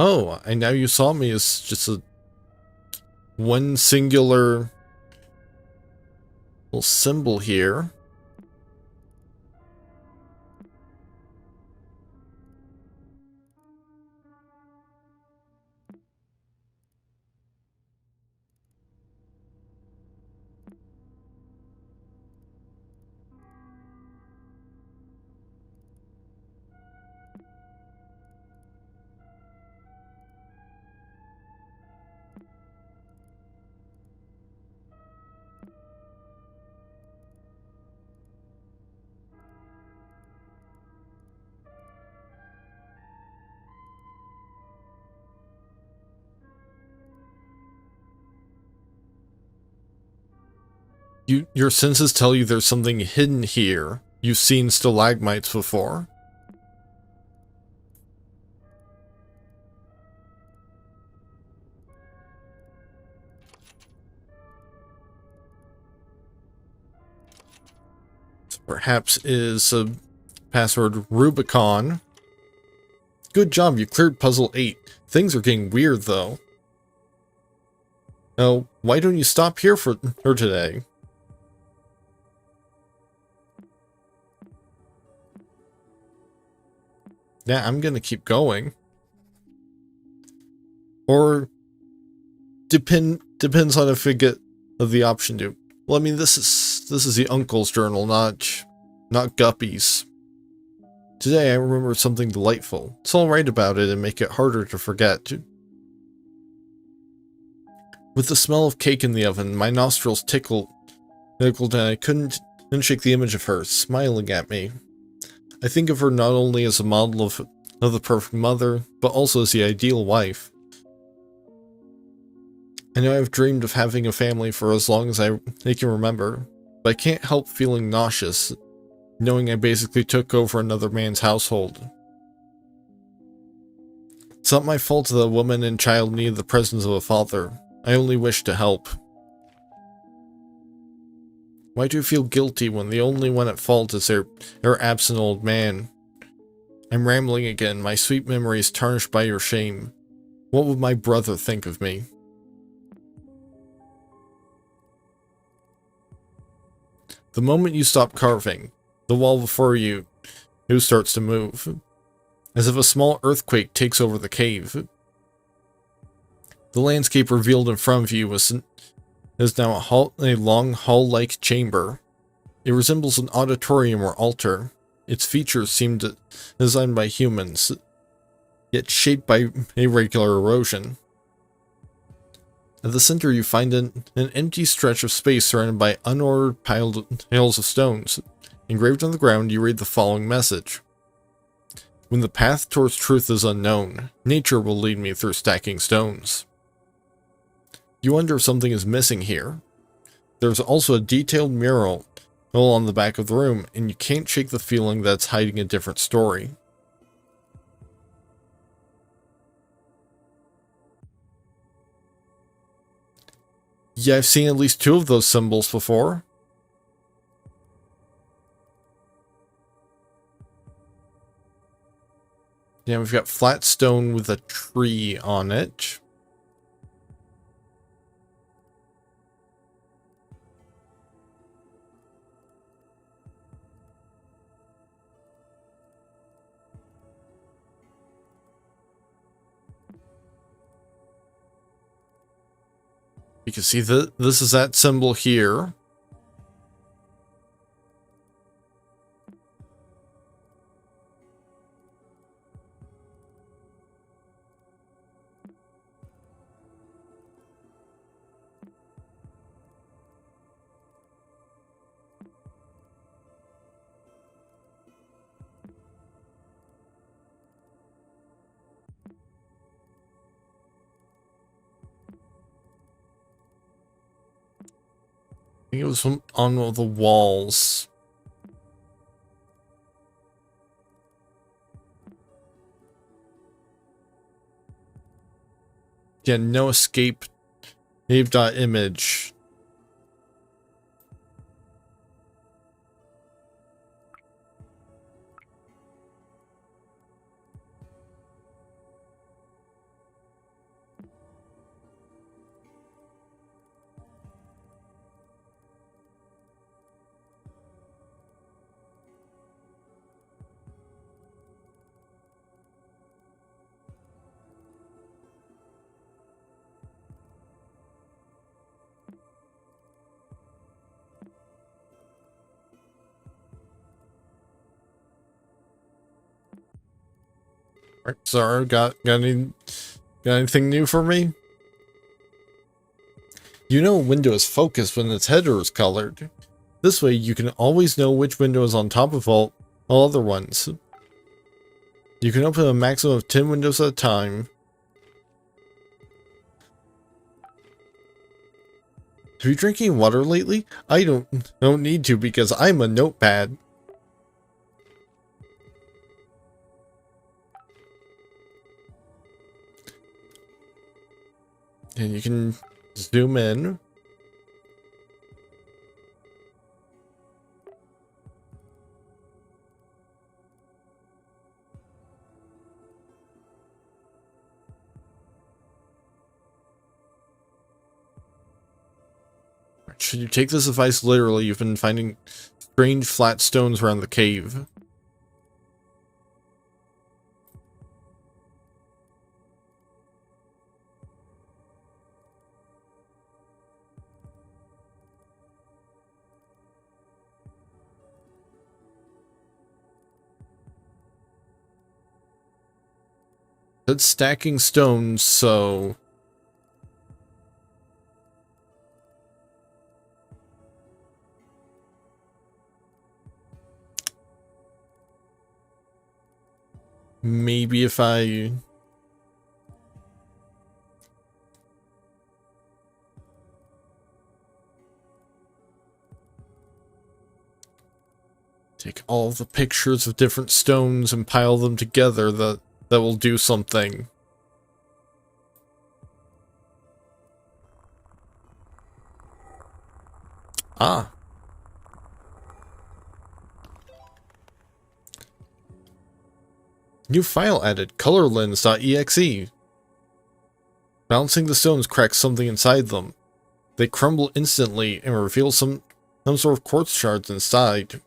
Oh, and now you saw me as just a one singular little symbol here. Your senses tell you there's something hidden here. You've seen stalagmites before. Perhaps is a password Rubicon. Good job, you cleared puzzle 8. Things are getting weird though. Oh, why don't you stop here for today? Yeah, I'm gonna keep going. Or depends on if we get the option to. Well, I mean, this is the uncle's journal, not Guppy's. Today I remember something delightful. So I'll write about it and make it harder to forget. With the smell of cake in the oven, my nostrils tickled and I couldn't shake the image of her smiling at me. I think of her not only as a model of the perfect mother, but also as the ideal wife. I know I've dreamed of having a family for as long as I can remember, but I can't help feeling nauseous, knowing I basically took over another man's household. It's not my fault that a woman and child need the presence of a father. I only wish to help. Why do you feel guilty when the only one at fault is their absent old man? I'm rambling again, my sweet memories tarnished by your shame. What would my brother think of me? The moment you stop carving, the wall before you starts to move, as if a small earthquake takes over the cave. The landscape revealed in front of you is now a long hall-like chamber. It resembles an auditorium or altar. Its features seem designed by humans, yet shaped by irregular erosion. At the center you find an empty stretch of space surrounded by unordered piles of stones. Engraved on the ground you read the following message. When the path towards truth is unknown, nature will lead me through stacking stones. You wonder if something is missing here. There's also a detailed mural on the back of the room, and you can't shake the feeling that it's hiding a different story. Yeah, I've seen at least 2 of those symbols before. Yeah, we've got flat stone with a tree on it. You can see that this is that symbol here. I think it was on one of the walls. Yeah, no escape. Image. Right, Zara, got anything new for me? You know a window is focused when its header is colored. This way you can always know which window is on top of all other ones. You can open a maximum of 10 windows at a time. Have you drinking water lately? I don't need to because I'm a notepad. And you can zoom in. Should you take this advice literally, you've been finding strange flat stones around the cave. It's stacking stones, so... maybe if I... take all the pictures of different stones and pile them together, that will do something. Ah. New file added, colorlens.exe. Bouncing the stones cracks something inside them. They crumble instantly and reveal some sort of quartz shards inside.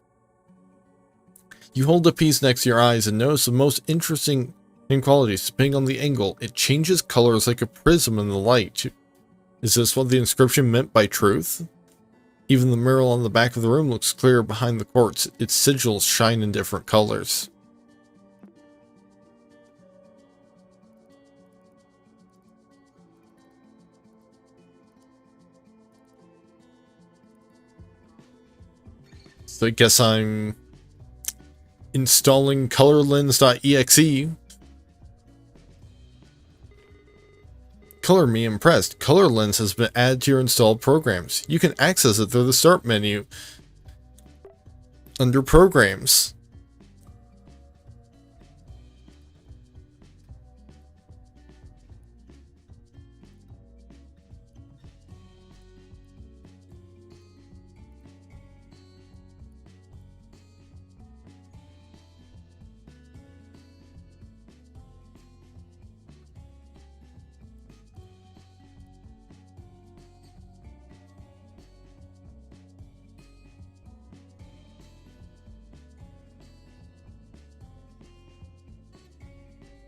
You hold the piece next to your eyes and notice the most interesting qualities. Depending on the angle, it changes colors like a prism in the light. Is this what the inscription meant by truth? Even the mural on the back of the room looks clearer behind the quartz. Its sigils shine in different colors. So I guess I'm installing colorlens.exe. Color me impressed. ColorLens has been added to your installed programs. You can access it through the Start menu under Programs.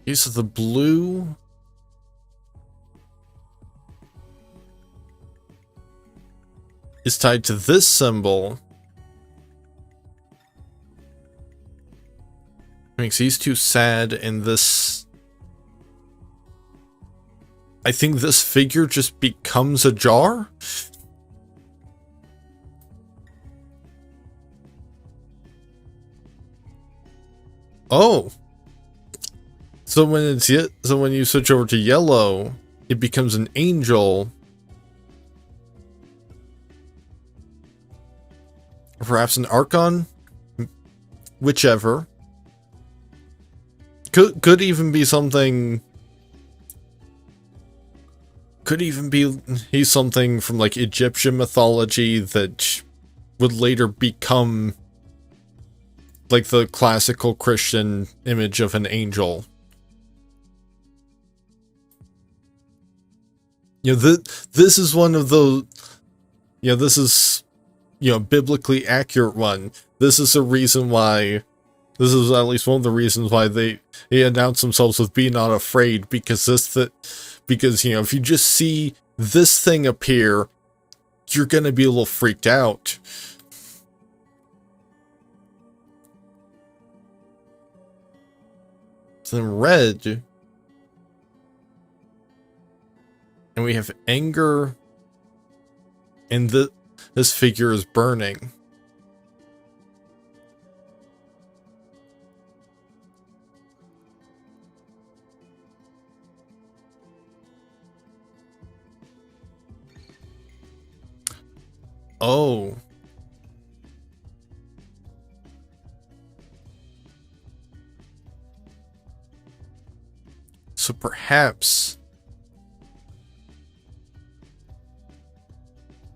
Okay, so the blue is tied to this symbol. Makes these two sad, and this... I think this figure just becomes a jar? Oh. So when you switch over to yellow, it becomes an angel. Or perhaps an archon? Whichever. Could even be something... Could even be he's something from like Egyptian mythology that would later become like the classical Christian image of an angel. You know, this is one of those, you know, this is, you know, biblically accurate one. This is a reason why, this is at least one of the reasons why they announce themselves with "Be Not Afraid," because because, you know, if you just see this thing appear, you're gonna be a little freaked out. Then red. And we have anger. And this figure is burning. Oh. So perhaps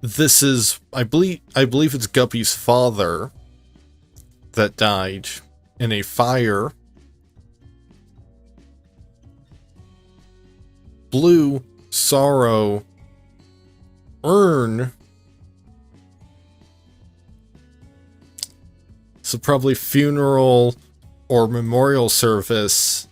this is, I believe it's Guppy's father that died in a fire. Blue, sorrow, urn. So probably funeral or memorial service.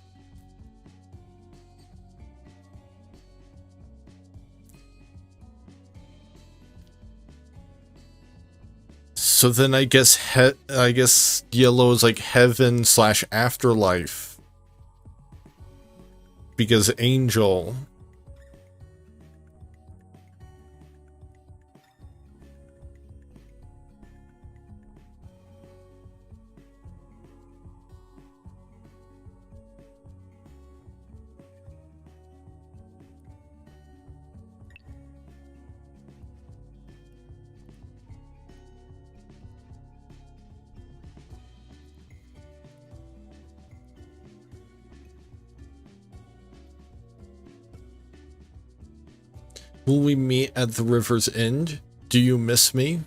So then I guess yellow is like heaven / afterlife. Because angel. Will we meet at the river's end? Do you miss me?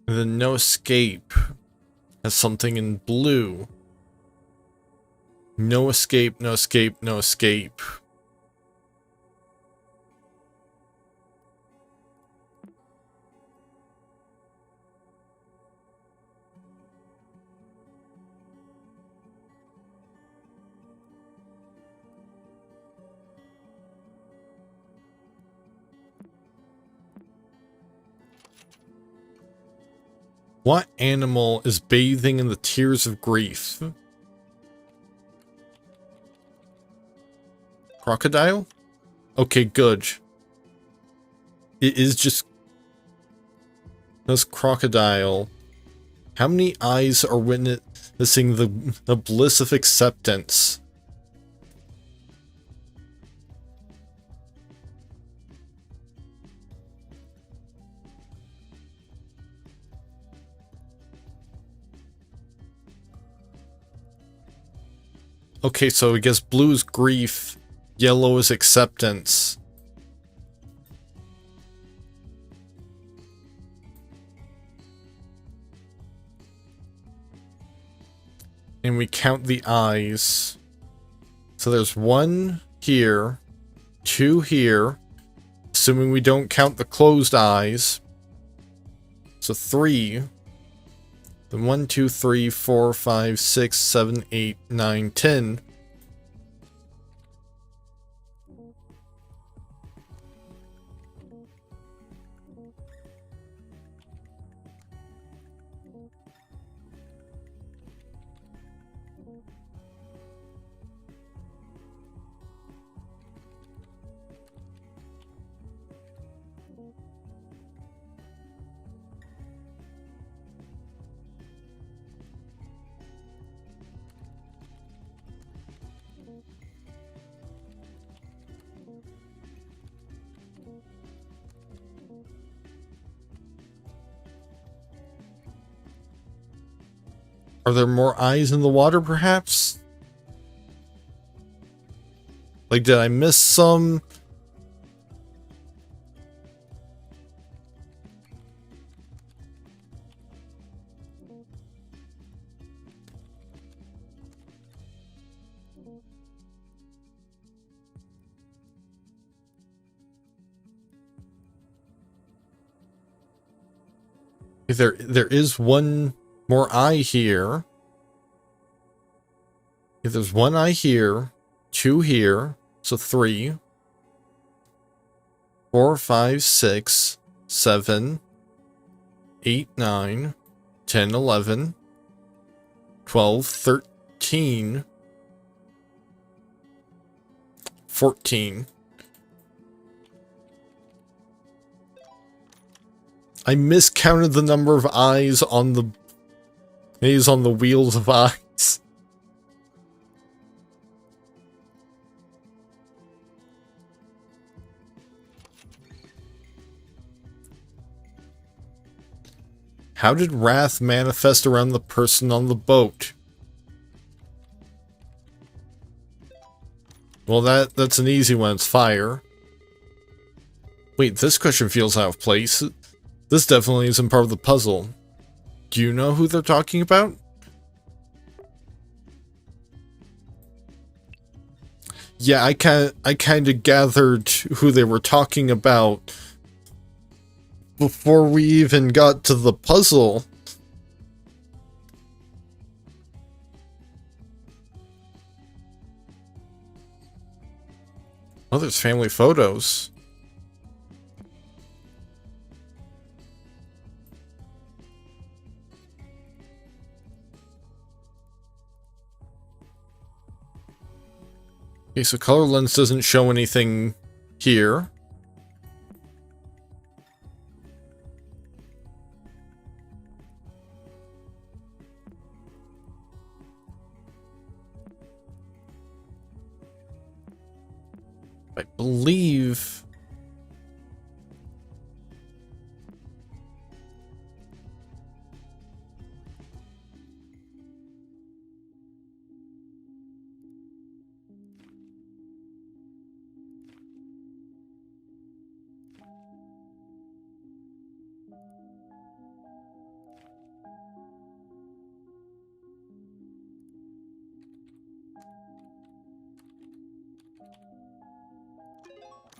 And then no escape has something in blue. No escape, no escape, no escape. What animal is bathing in the tears of grief? Crocodile? Okay, good. It is just... This crocodile. How many eyes are witnessing the bliss of acceptance? Okay, so I guess blue is grief, yellow is acceptance. And we count the eyes. So there's 1 here, 2 here, assuming we don't count the closed eyes. So 3. Then 1, 2, 3, 4, 5, 6, 7, 8, 9, 10. Are there more eyes in the water, perhaps? Like, did I miss some? There is one more eye here. If there's one eye here, two here, so 3, 4, 5, 6, 7, 8, 9, 10, 11, 12, 13, 14. I miscounted the number of eyes on the wheels of eyes. How did wrath manifest around the person on the boat? Well, that's an easy one. It's fire. Wait, this question feels out of place. This definitely isn't part of the puzzle. Do you know who they're talking about? Yeah, I kind of gathered who they were talking about before we even got to the puzzle. Oh, there's family photos. Okay, so color lens doesn't show anything here. I believe...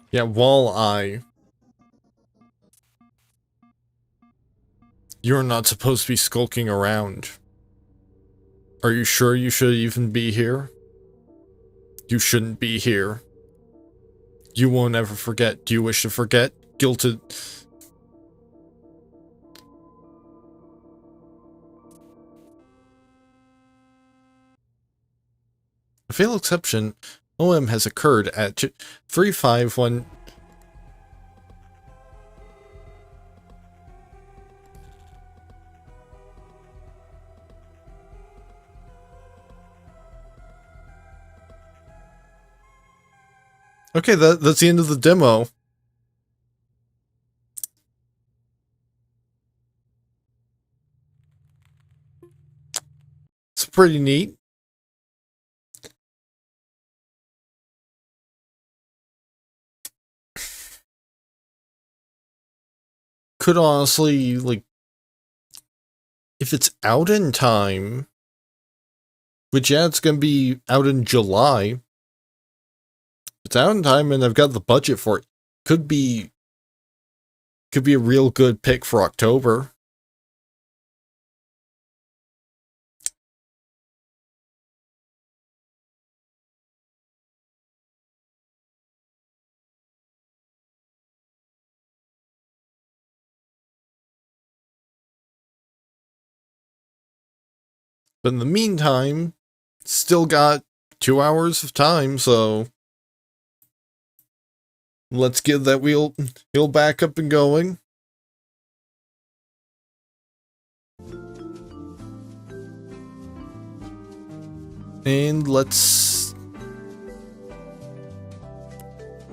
Yeah, walleye. You're not supposed to be skulking around. Are you sure you should even be here? You shouldn't be here. You won't ever forget. Do you wish to forget? Guilted. A fatal exception, OM has occurred at 351. Okay, that's the end of the demo. It's pretty neat. Could honestly, like, if it's out in time, which, yeah, it's gonna be out in July. It's out in time and I've got the budget for it. Could be a real good pick for October. But in the meantime, still got 2 hours of time, so let's get that wheel back up and going. And let's...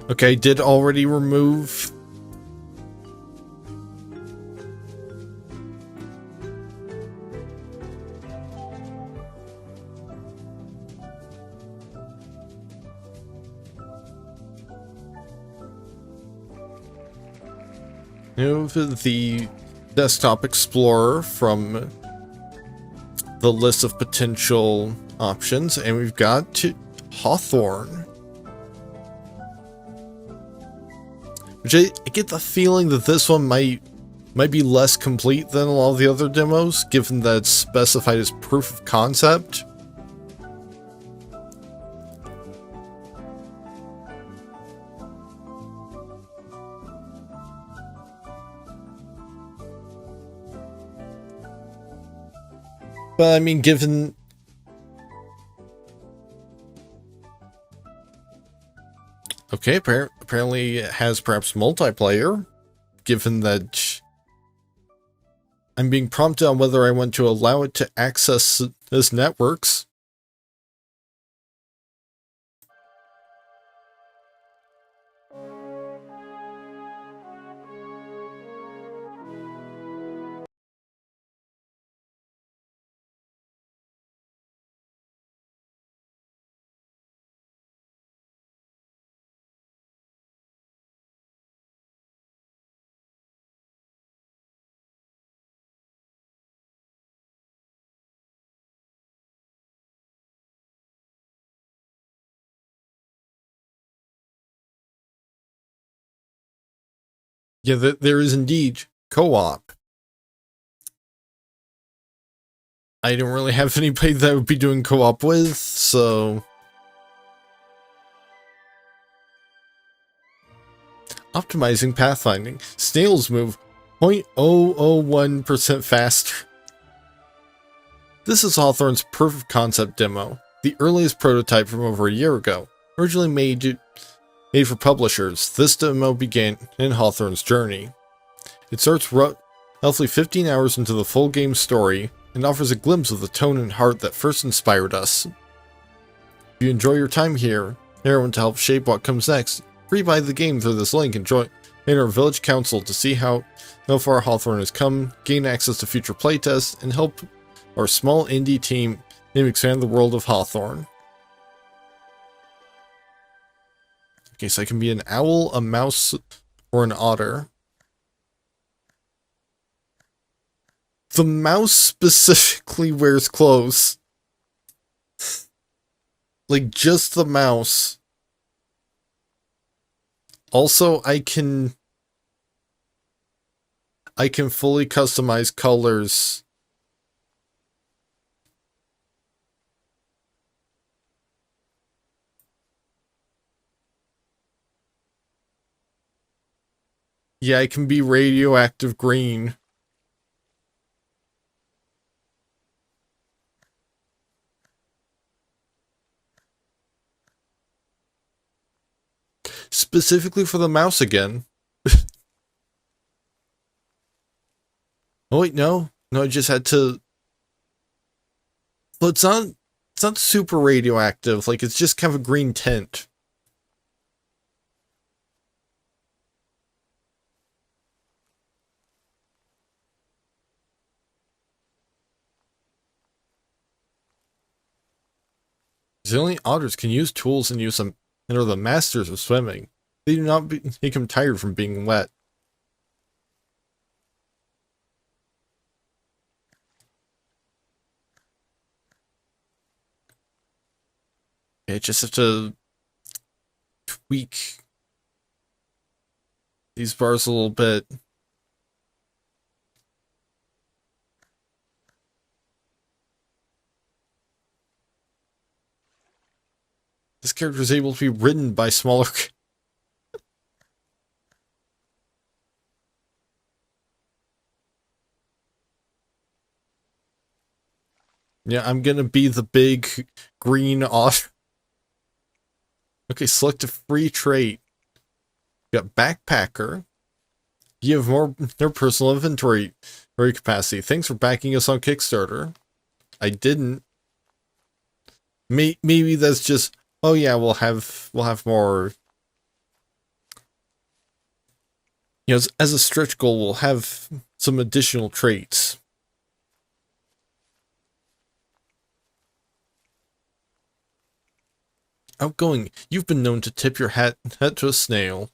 Okay, did already remove... Move the desktop explorer from the list of potential options, and we've got Hawthorn. Which I get the feeling that this one might Might be less complete than a lot of the other demos, given that it's specified as proof of concept. But I mean, given... Okay, apparently it has perhaps multiplayer, given that I'm being prompted on whether I want to allow it to access this networks. Yeah, there is indeed co-op. I don't really have anybody that I would be doing co-op with, so... Optimizing pathfinding. Snails move 0.001% faster. This is Hawthorn's proof of concept demo, the earliest prototype from over a year ago. Originally made for publishers, this demo began in Hawthorn's journey. It starts roughly 15 hours into the full game story and offers a glimpse of the tone and heart that first inspired us. If you enjoy your time here, everyone to help shape what comes next, pre-buy the game through this link and join our village council to see how far Hawthorn has come, gain access to future playtests, and help our small indie team expand the world of Hawthorn. Okay, so I can be an owl, a mouse, or an otter. The mouse specifically wears clothes. Like, just the mouse. Also, I can fully customize colors. Yeah, I can be radioactive green. Specifically for the mouse again. Oh wait, no. No, I just had to... Well, it's not super radioactive. Like, it's just kind of a green tint. The only otters can use tools and use them and are the masters of swimming. They do not become tired from being wet. I just have to tweak these bars a little bit. This character is able to be ridden by smaller... Yeah, I'm gonna be the big green otter. Okay, select a free trait. You got Backpacker. You have more personal inventory capacity. Thanks for backing us on Kickstarter. I didn't. Maybe that's just... Oh yeah, we'll have more... You know, as a stretch goal, we'll have some additional traits. Outgoing. You've been known to tip your hat to a snail.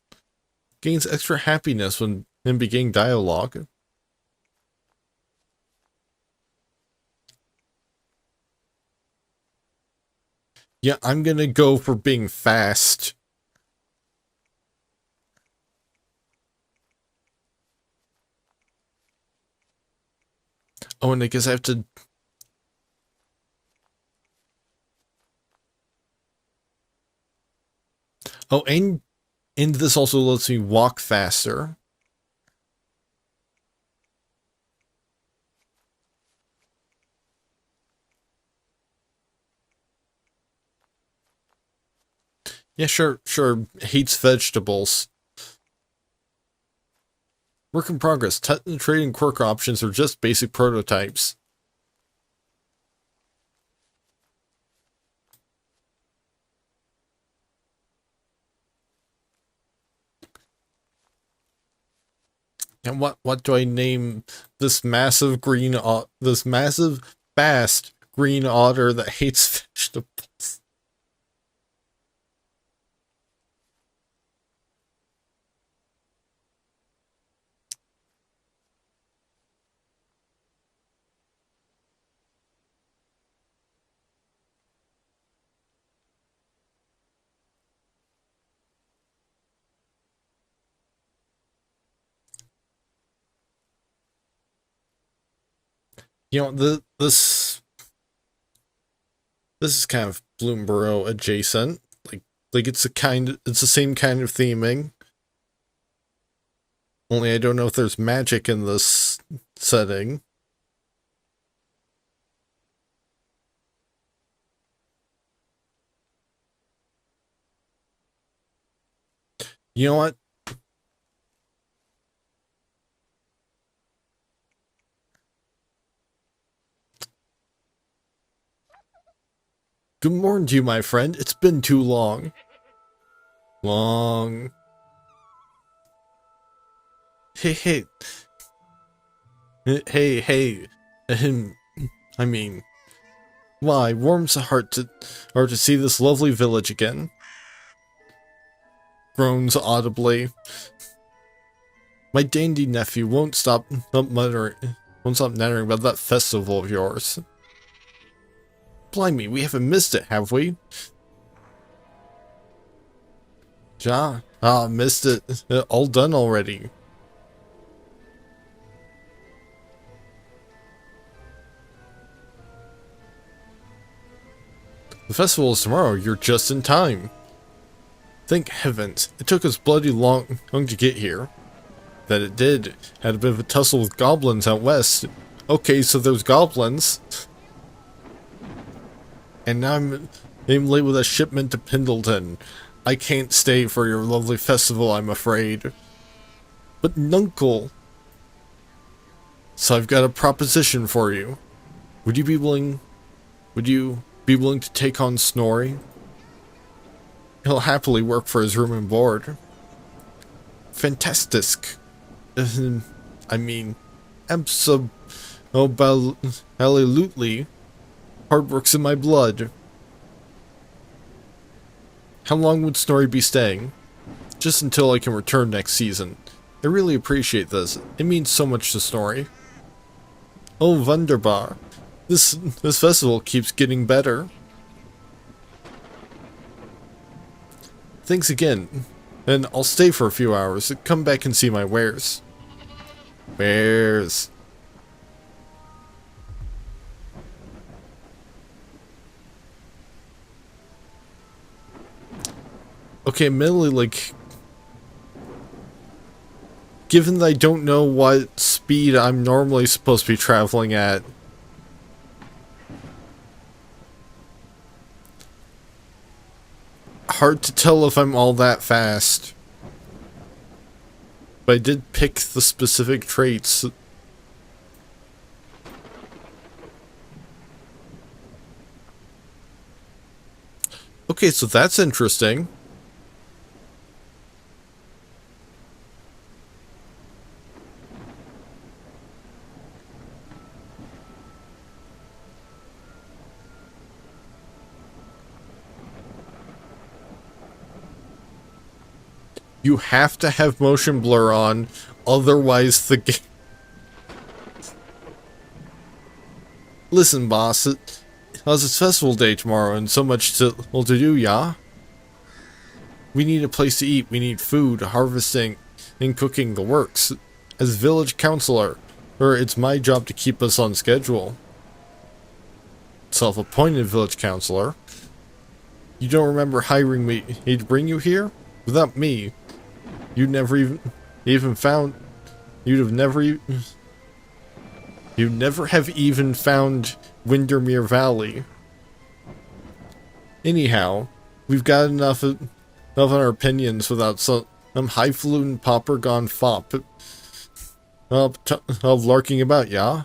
Gains extra happiness when beginning dialogue. Yeah, I'm gonna go for being fast. Oh, and I guess I have to... Oh, and this also lets me walk faster. Yeah, sure. Hates vegetables. Work in progress. Trading quirk options are just basic prototypes. And what do I name this massive fast green otter that hates vegetables? You know, this is kind of Bloomborough adjacent. Like it's the same kind of theming. Only I don't know if there's magic in this setting. You know what? Good morning to you, my friend. It's been too long. Long. Hey. Hey. I mean, why, warms the heart to see this lovely village again. Groans audibly. My dandy nephew won't stop nattering about that festival of yours. Blimey, we haven't missed it, have we? Missed it. All done already. The festival is tomorrow. You're just in time. Thank heavens. It took us bloody long to get here. That it did. Had a bit of a tussle with goblins out west. Okay, so there's goblins. And now I'm late with a shipment to Pendleton. I can't stay for your lovely festival, I'm afraid. But Nuncle. So I've got a proposition for you. Would you be willing to take on Snorri? He'll happily work for his room and board. Fantastic. I mean, absolutely. Hard work's in my blood. How long would Snorri be staying? Just until I can return next season. I really appreciate this. It means so much to Snorri. Oh, wunderbar. This festival keeps getting better. Thanks again. And I'll stay for a few hours. Come back and see my wares. Wares. Okay, admittedly, like, given that I don't know what speed I'm normally supposed to be traveling at, hard to tell if I'm all that fast. But I did pick the specific traits. Okay, so that's interesting. You have to have motion blur on, otherwise the game... Listen, boss, it's festival day tomorrow and so much to do, yeah? We need a place to eat, we need food, harvesting, and cooking the works. As village councilor, or it's my job to keep us on schedule. Self-appointed village counselor. You don't remember hiring me to bring you here? Without me, you'd never even found. You'd never have even found Windermere Valley. Anyhow, we've got enough of our opinions without some highfalutin popper gone fop of larking about, yeah?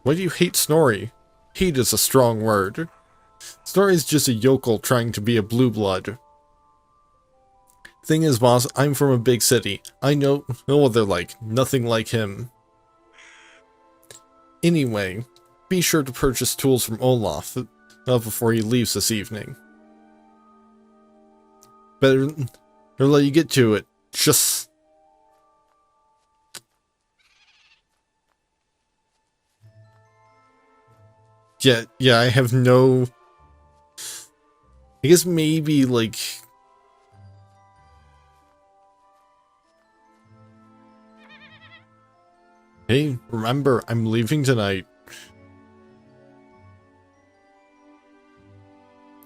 Why do you hate Snorri? Hate is a strong word. Snorri's just a yokel trying to be a blue blood. Thing is, boss, I'm from a big city. I know what they're like. Nothing like him. Anyway, be sure to purchase tools from Olaf before he leaves this evening. Better let you get to it. Just... Yeah, I have no... I guess maybe, like... Hey, remember, I'm leaving tonight.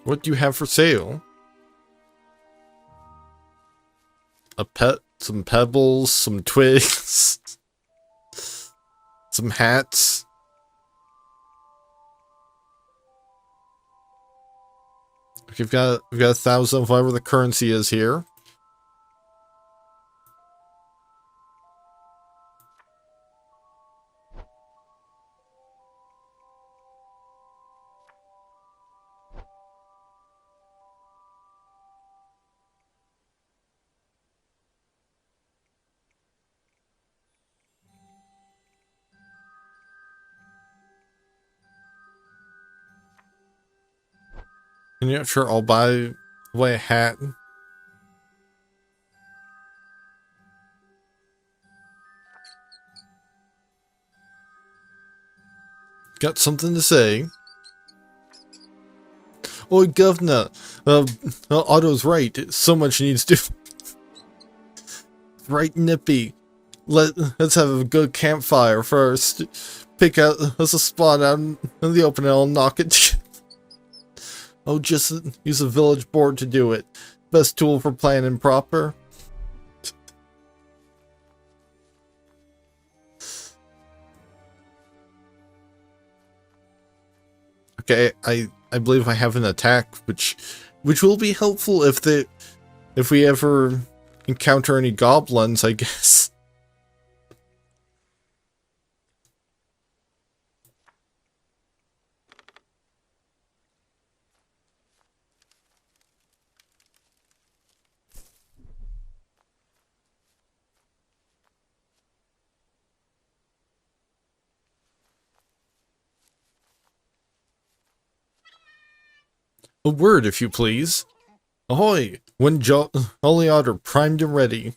What do you have for sale? A pet, some pebbles, some twigs, some hats. We've got 1,000 of whatever the currency is here. And yeah, sure, I'll buy a hat. Got something to say? Oi, governor, Otto's right. So much needs to... Right, Nippy. Let's have a good campfire first. Pick out us a spot out in the open and I'll knock it. Oh, just use a village board to do it. Best tool for planning proper. Okay, I believe I have an attack, which will be helpful if we ever encounter any goblins, I guess. A word, if you please. Ahoy! When Jolly Otter primed and ready.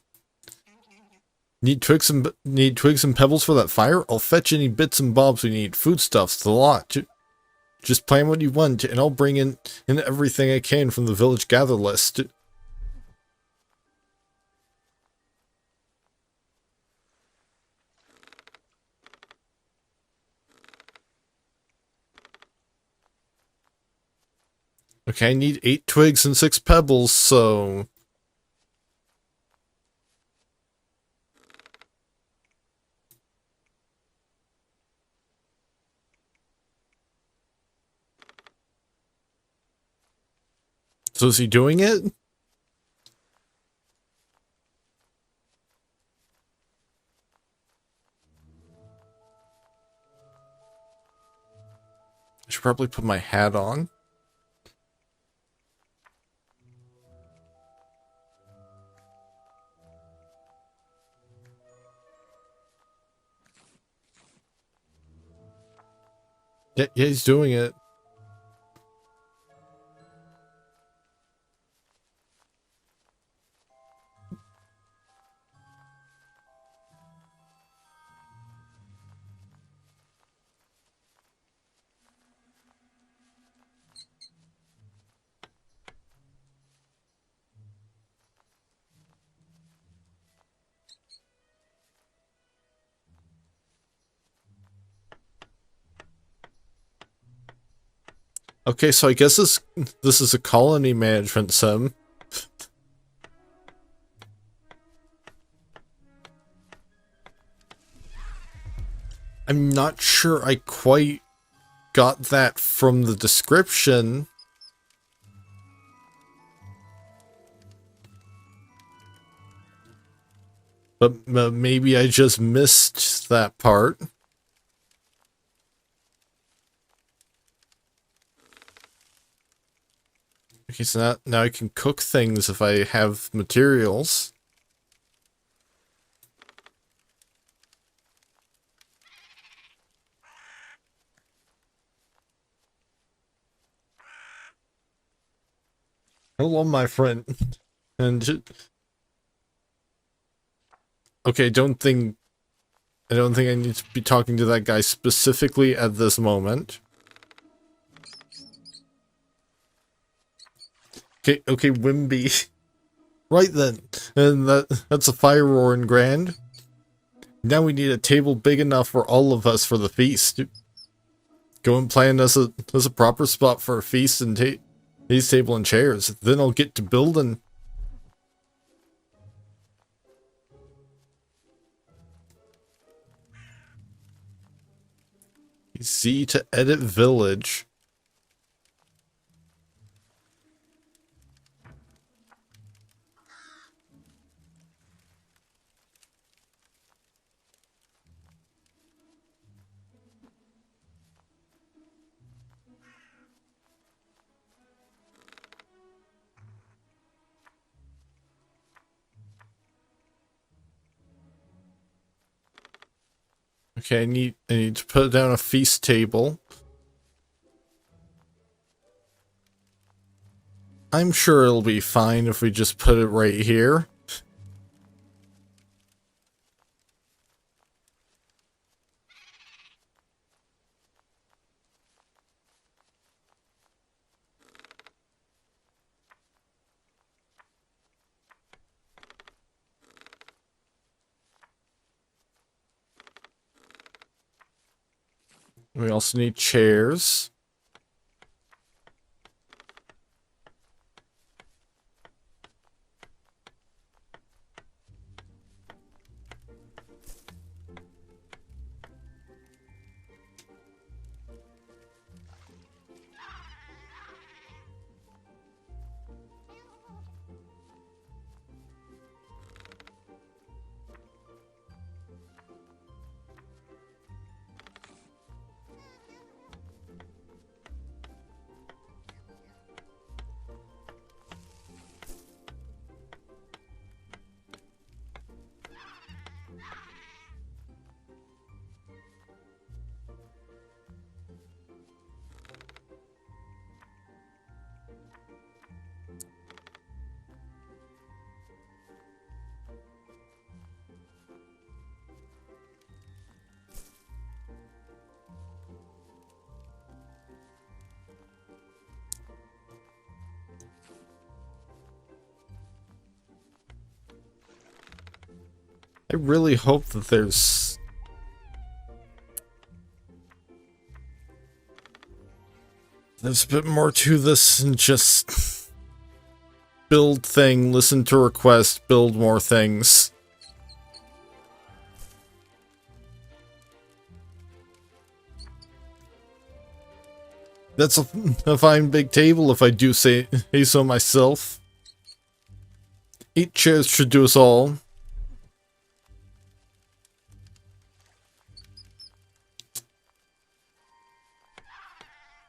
Need twigs and pebbles for that fire? I'll fetch any bits and bobs we need. Foodstuffs, the lot. Just plan what you want, and I'll bring in everything I can from the village gather list. Okay, I need 8 twigs and 6 pebbles, so... So is he doing it? I should probably put my hat on. Yeah, he's doing it. Okay, so I guess this is a colony management sim. I'm not sure I quite got that from the description. But maybe I just missed that part. Okay, so now I can cook things if I have materials. Hello, my friend. And okay, I don't think I need to be talking to that guy specifically at this moment. Okay, Wimby. Right then. And that's a fire roaring grand. Now we need a table big enough for all of us for the feast. Go and plan us a proper spot for a feast and these table and chairs. Then I'll get to building. Z to edit village. Okay, I need to put down a feast table. I'm sure it'll be fine if we just put it right here. We also need chairs. I really hope that there's a bit more to this than just build thing, listen to request, build more things. That's a fine big table if I do say so myself. 8 chairs should do us all.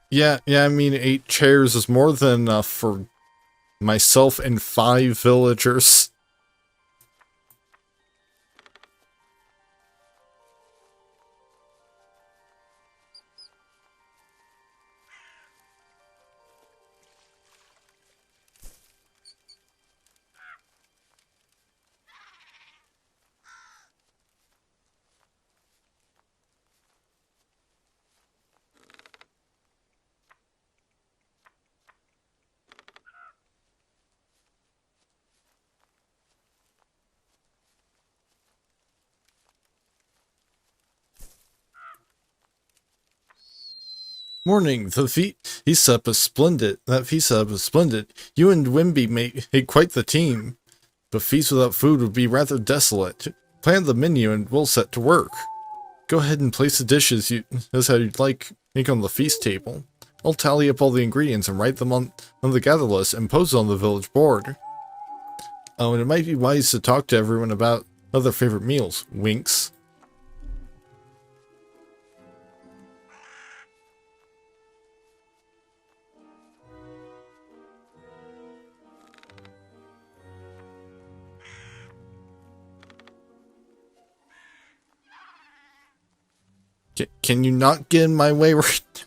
Yeah, I mean 8 chairs is more than enough for myself and 5 villagers. Morning. The feast setup is splendid. That feast setup is splendid. You and Wimby make quite the team. But feast without food would be rather desolate. Plan the menu and we'll set to work. Go ahead and place the dishes as how you'd like make on the feast table. I'll tally up all the ingredients and write them on the gather list and post it on the village board. Oh, and it might be wise to talk to everyone about other favorite meals. Winks. Can you not get in my way right now?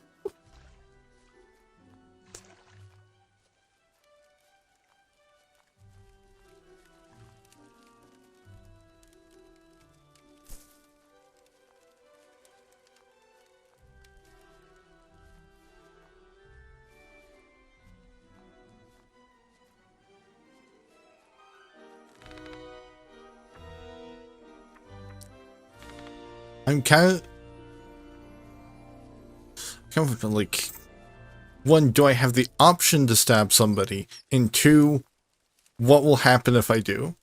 I'm kind of like, one, do I have the option to stab somebody? And two, what will happen if I do?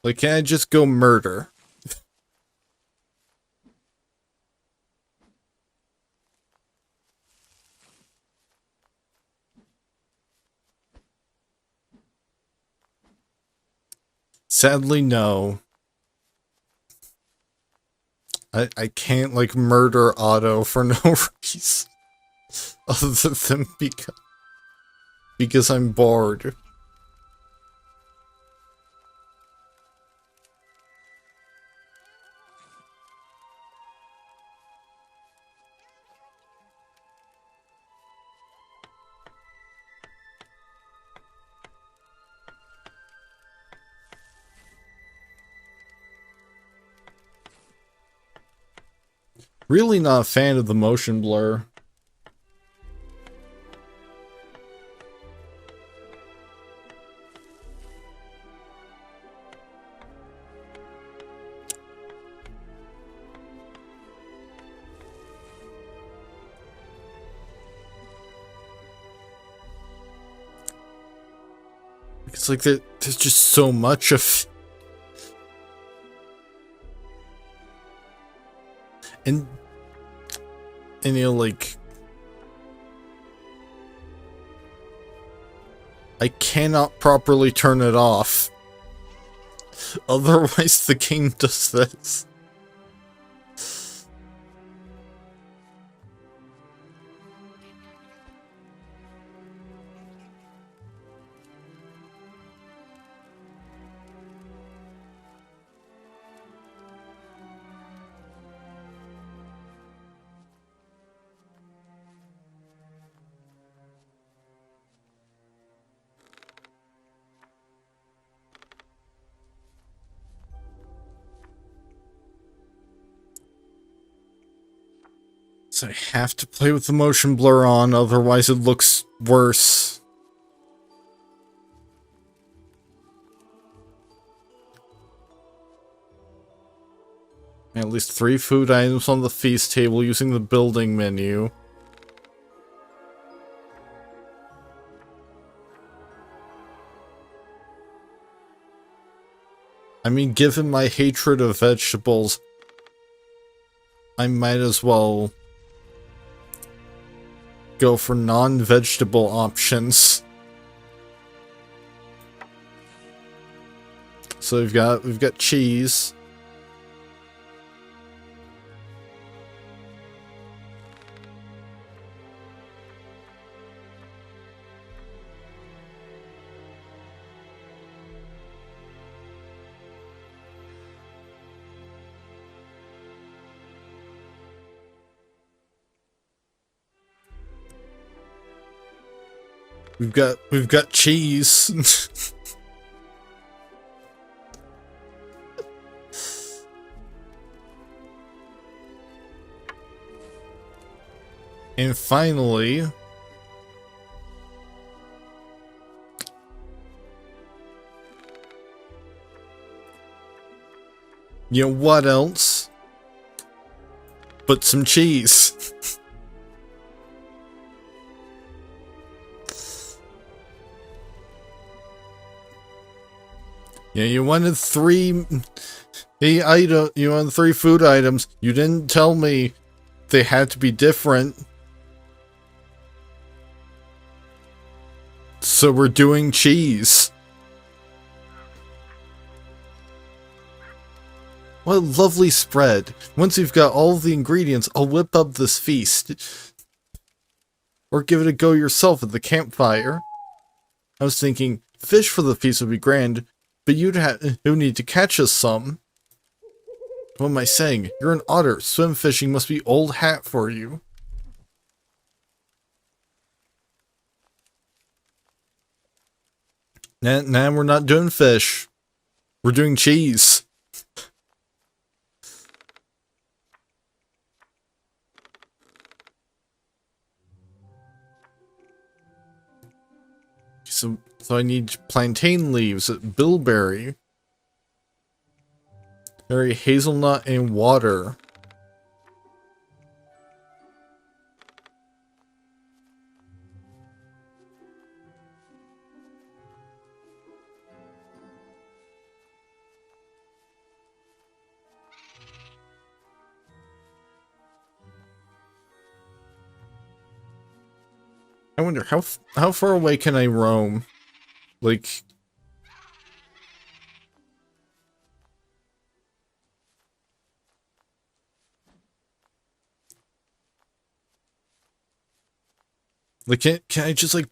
Like, can I just go murder? Sadly, no. I can't, like, murder Otto for no reason. Other than because I'm bored. Really not a fan of the motion blur. It's like there's just so much of... And you know, like... I cannot properly turn it off. Otherwise the game does this. So I have to play with the motion blur on, otherwise it looks worse. At least 3 food items on the feast table using the building menu. I mean, given my hatred of vegetables, I might as well go for non-vegetable options. So we've got cheese. We've got cheese. And finally, You know what else? But some cheese. Yeah, you wanted three you wanted 3 food items. You didn't tell me they had to be different. So we're doing cheese. What a lovely spread. Once you've got all the ingredients, I'll whip up this feast. Or give it a go yourself at the campfire. I was thinking, fish for the feast would be grand, but you'd need to catch us some. What am I saying? You're an otter. Swim fishing must be old hat for you. Nah, we're not doing fish. We're doing cheese. So I need plantain leaves, bilberry, berry, hazelnut, and water. I wonder how far away can I roam? Like can I just like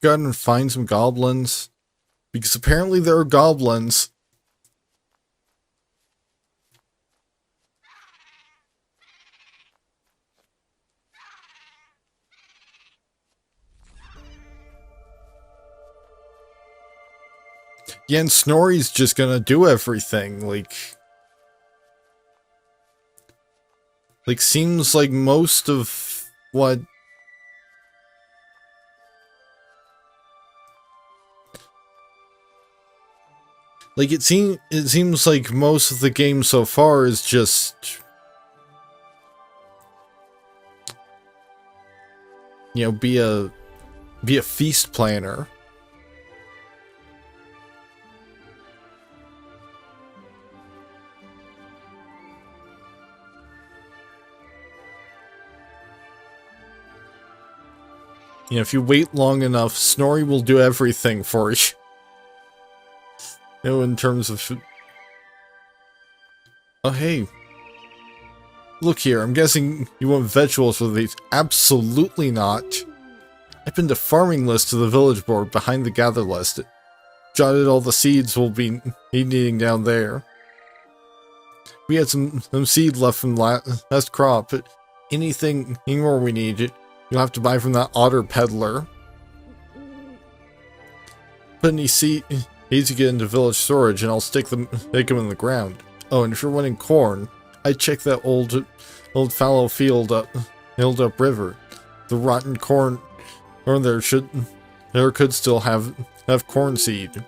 go out and find some goblins? Because apparently there are goblins. Yeah, and Snorri's just gonna do everything, like seems like most of what... Like, it seems like most of the game so far is just... You know, be a feast planner. You know, if you wait long enough, Snorri will do everything for you. You know, in terms of... Oh, hey. Look here, I'm guessing you want vegetables for these. Absolutely not. I've been to farming list to the village board behind the gather list. It jotted all the seeds we'll be needing down there. We had some seed left from last crop, but anything more we need, you'll have to buy from that otter peddler. Put any seeds to get into village storage, and I'll stick them in the ground. Oh, and if you're wanting corn, I checked that old fallow field up river. The rotten corn, or there could still have corn seed.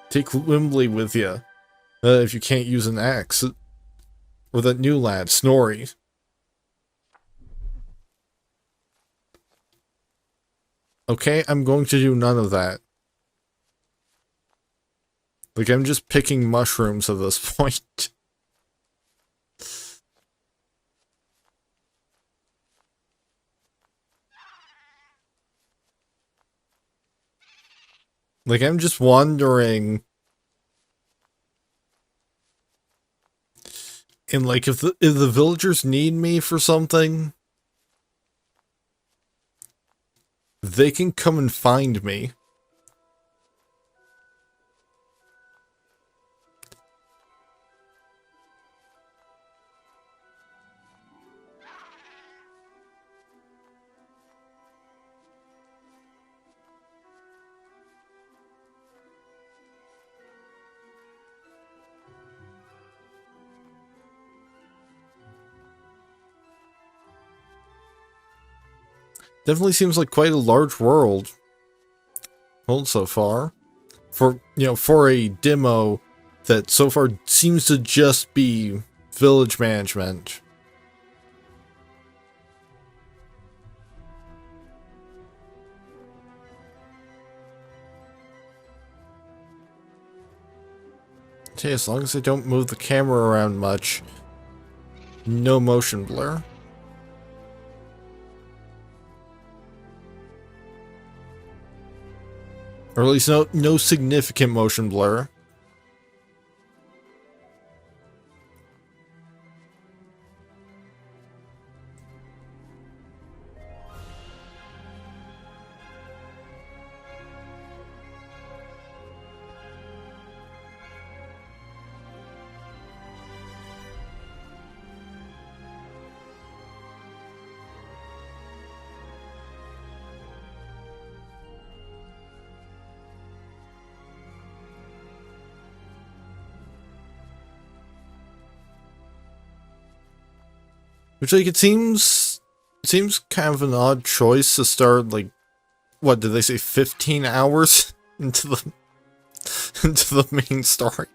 Take Wimbly with you, if you can't use an axe, or that new lad, Snorri. Okay, I'm going to do none of that. Like, I'm just picking mushrooms at this point. Like, I'm just wondering... And, like, if the villagers need me for something... They can come and find me. Definitely seems like quite a large world so far. For a demo that so far seems to just be village management. Okay, as long as I don't move the camera around much, no motion blur. Or at least no significant motion blur. Which, like, it seems kind of an odd choice to start, like, what did they say, 15 hours into the main story?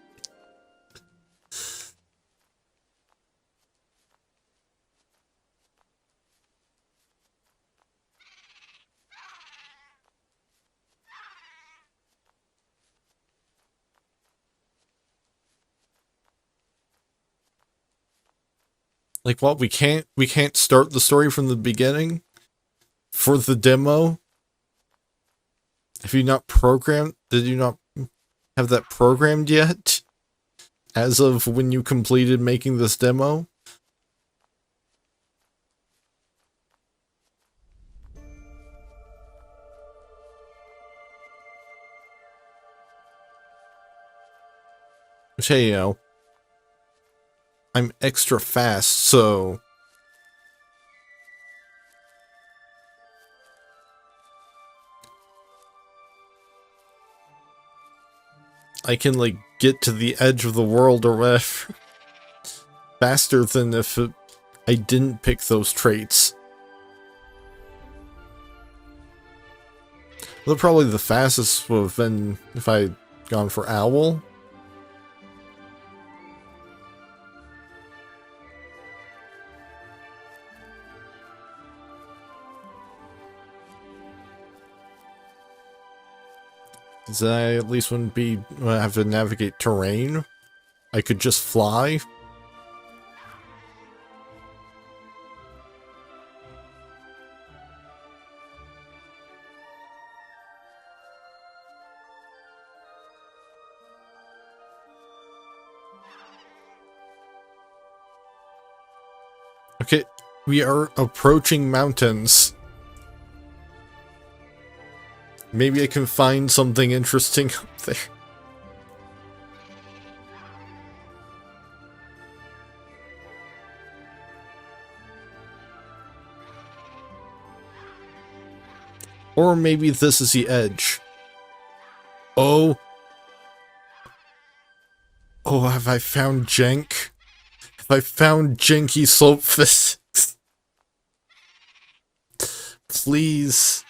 Like, what, we can't start the story from the beginning for the demo? Have you not programmed? Did you not have that programmed yet? As of when you completed making this demo? Which, hey, you know, I'm extra fast, so I can, like, get to the edge of the world or whatever faster than if I didn't pick those traits. Well, probably the fastest would have been if I had gone for Owl. Because I at least wouldn't have to navigate terrain. I could just fly. Okay, we are approaching mountains. Maybe I can find something interesting up there. Or maybe this is the edge. Oh. Oh, have I found jank? Have I found janky slope physics? Please.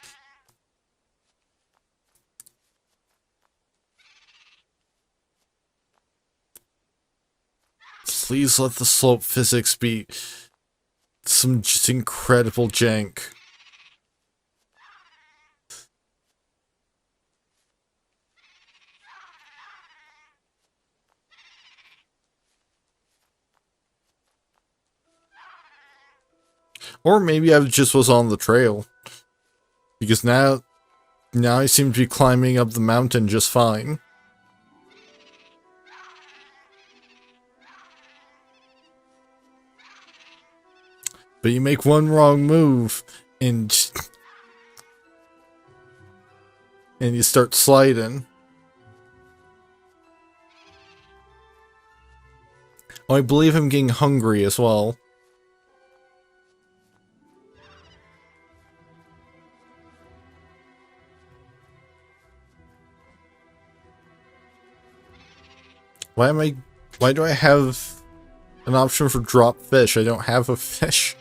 Please let the slope physics be some just incredible jank. Or maybe I just was on the trail. Because now I seem to be climbing up the mountain just fine. But you make one wrong move, and you start sliding. Oh, I believe I'm getting hungry as well. Why do I have an option for drop fish? I don't have a fish.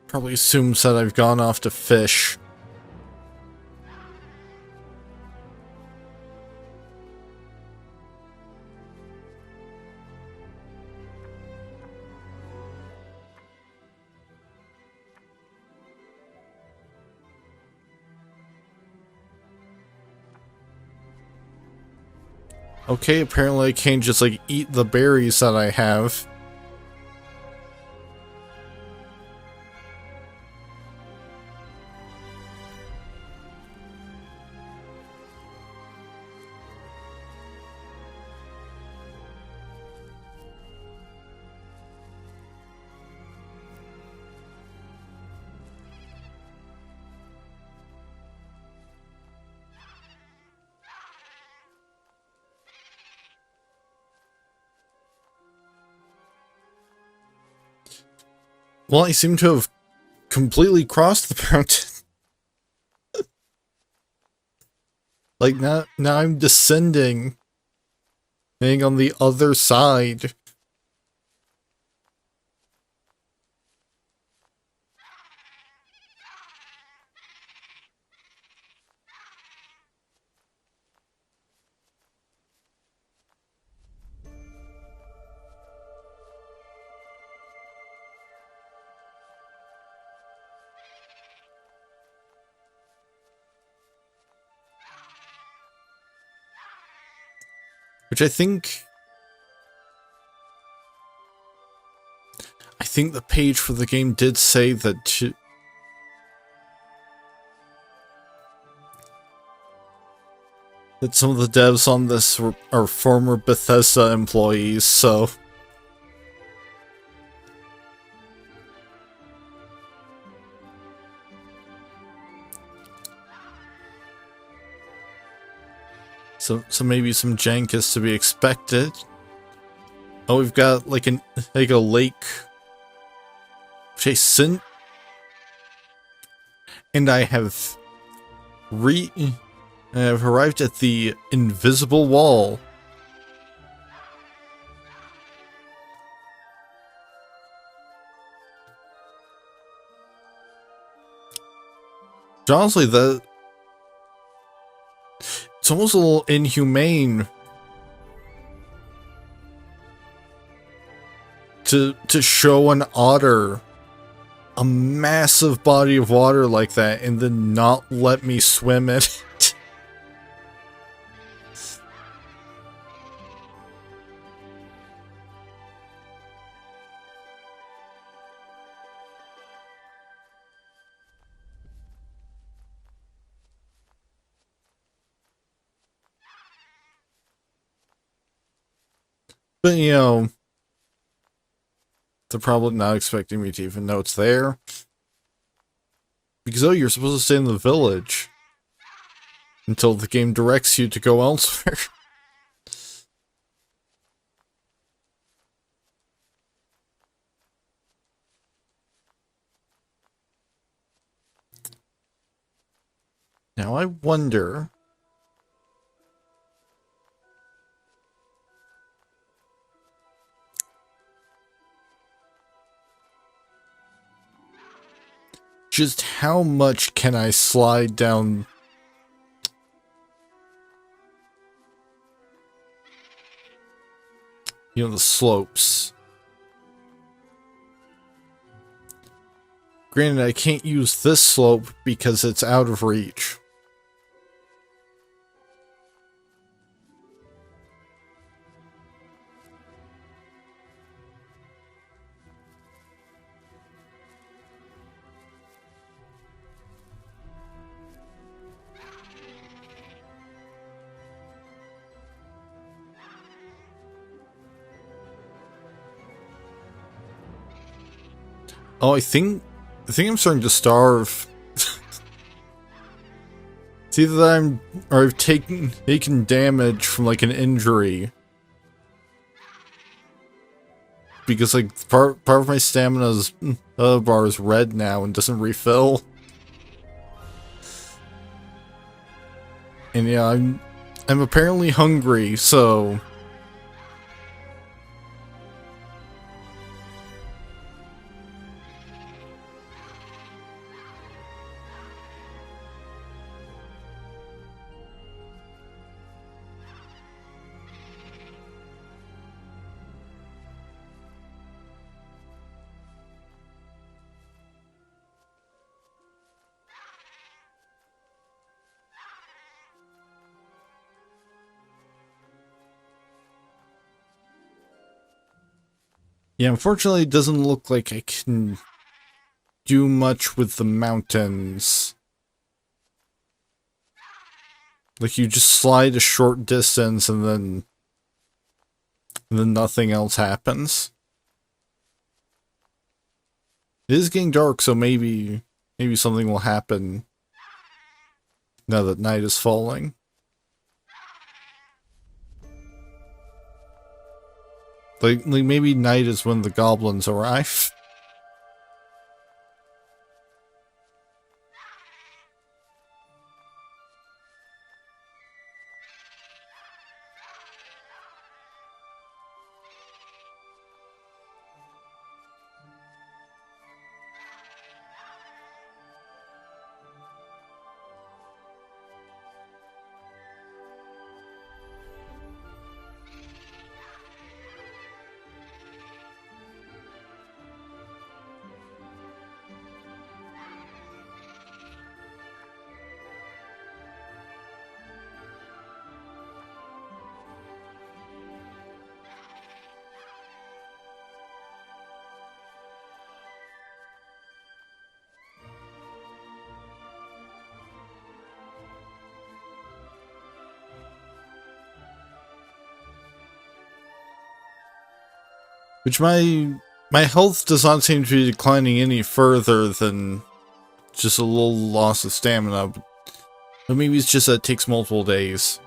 Probably assumes that I've gone off to fish. Okay, apparently I can't just, like, eat the berries that I have. Well, I seem to have completely crossed the mountain. Like, now I'm descending. Being on the other side. Which I think the page for the game did say that that some of the devs on this are former Bethesda employees, so so maybe some jank is to be expected. Oh, we've got like a lake. Jason, and I have arrived at the invisible wall. Honestly, it's almost a little inhumane to show an otter a massive body of water like that and then not let me swim in it. But, you know, they're probably not expecting me to even know it's there. Because, oh, you're supposed to stay in the village until the game directs you to go elsewhere. Now, I wonder... just how much can I slide down... you know, the slopes. Granted, I can't use this slope because it's out of reach. Oh, I think I'm starting to starve. It's either that I've taken damage from like an injury. Because like part of my stamina's bar is red now and doesn't refill. And yeah, I'm apparently hungry, so Yeah, unfortunately, it doesn't look like I can do much with the mountains. Like, you just slide a short distance and then nothing else happens. It is getting dark, so maybe something will happen now that night is falling. Like maybe night is when the goblins arrive. Which my health does not seem to be declining any further than just a little loss of stamina. But maybe it's just that it takes multiple days.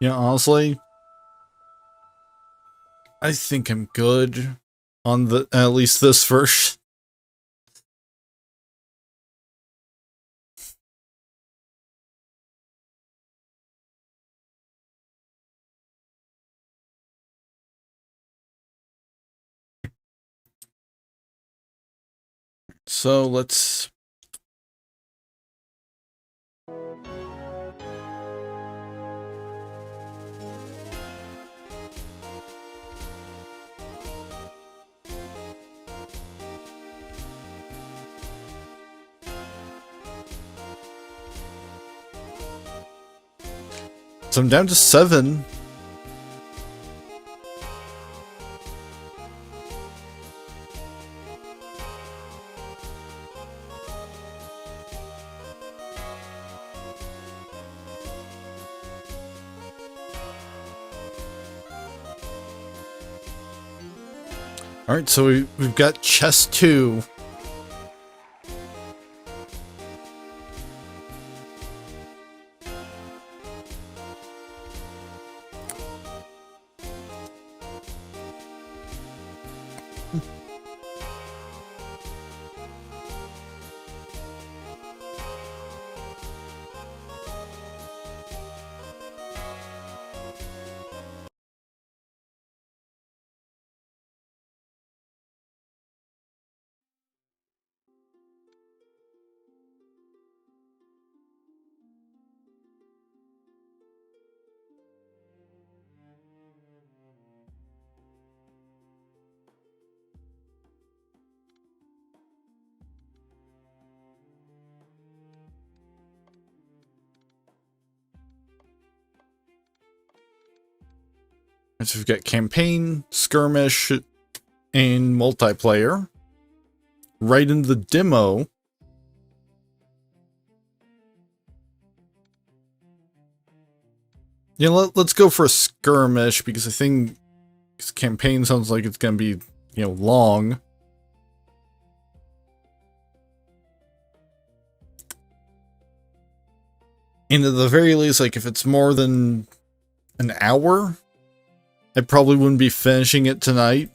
Yeah, honestly, I think I'm good on the at least this version. So let's. So I'm down to 7. Alright, so we've got chest 2. So we've got campaign, skirmish, and multiplayer. Right in the demo. Yeah, let's go for a skirmish because I think this campaign sounds like it's going to be, long. And at the very least, like, if it's more than an hour, I probably wouldn't be finishing it tonight.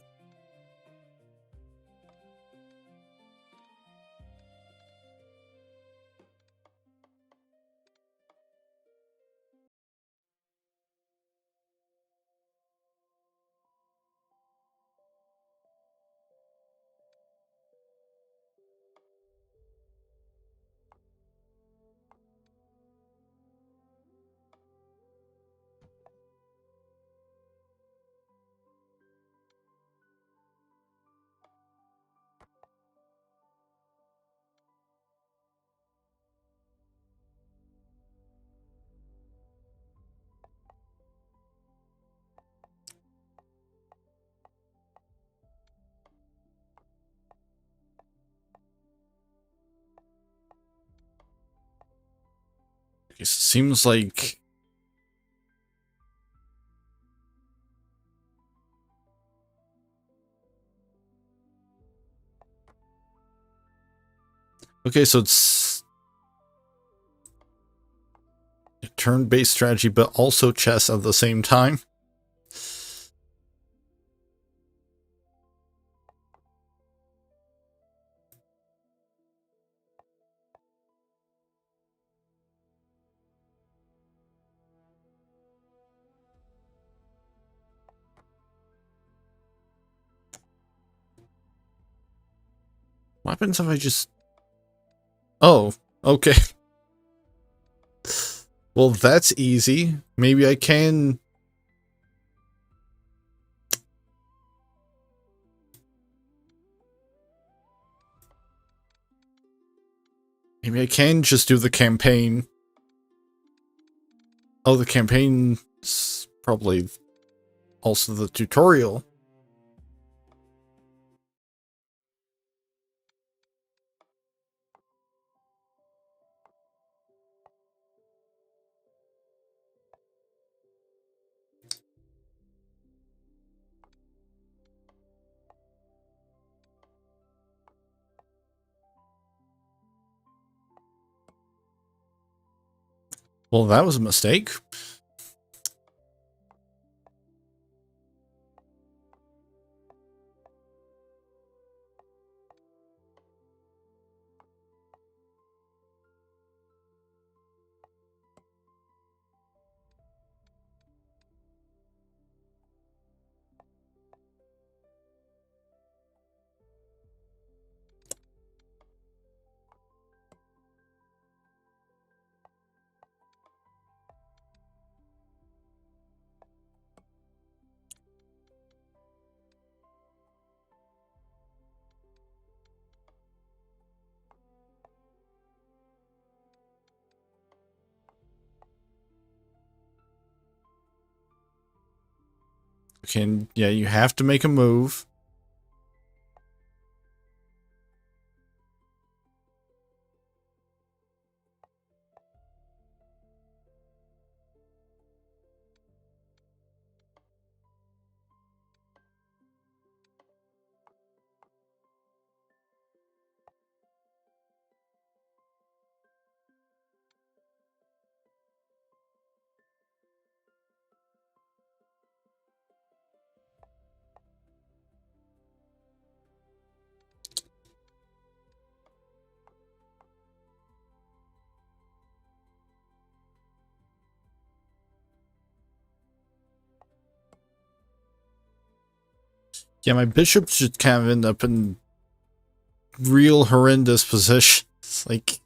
Okay, so it seems like... Okay, so it's a turn-based strategy, but also chess at the same time. What happens if I just... Oh, okay. Well, that's easy. Maybe I can... Maybe I can just do the campaign. Oh, the campaign's probably also the tutorial. Well, that was a mistake. Okay, yeah, you have to make a move. Yeah, my bishop should kind of end up in real horrendous positions. Like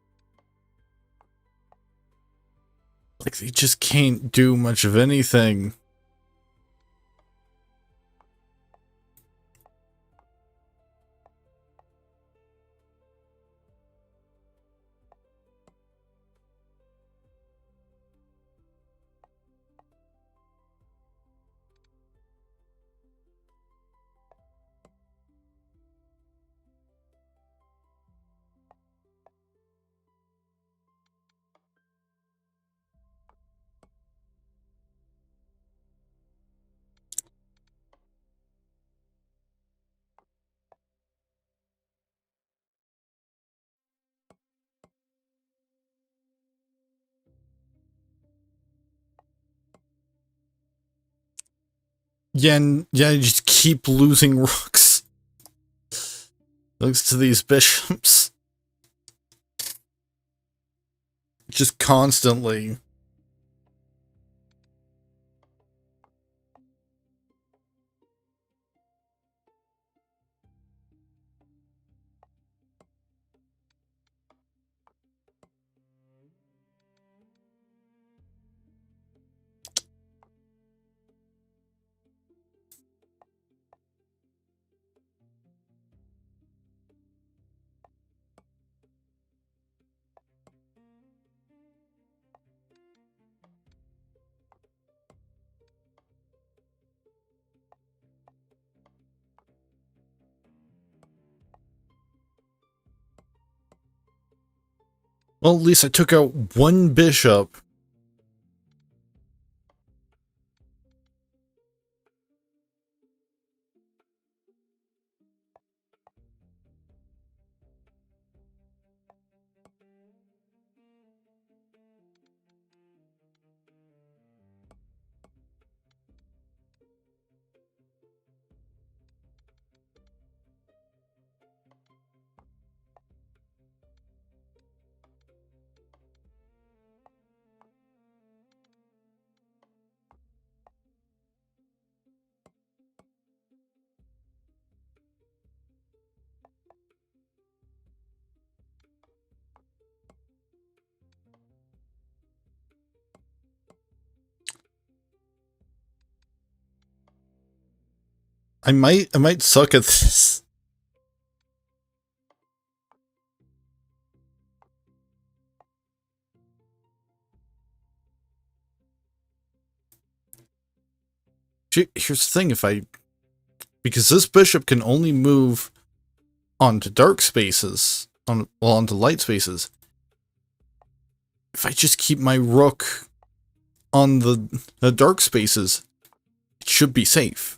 they just can't do much of anything. Yeah, and yeah, you just keep losing rooks. Thanks to these bishops. Just constantly. Well, at least I took out one bishop I might suck at this. Here's the thing, because this bishop can only move onto dark spaces, onto light spaces. If I just keep my rook on the dark spaces, it should be safe.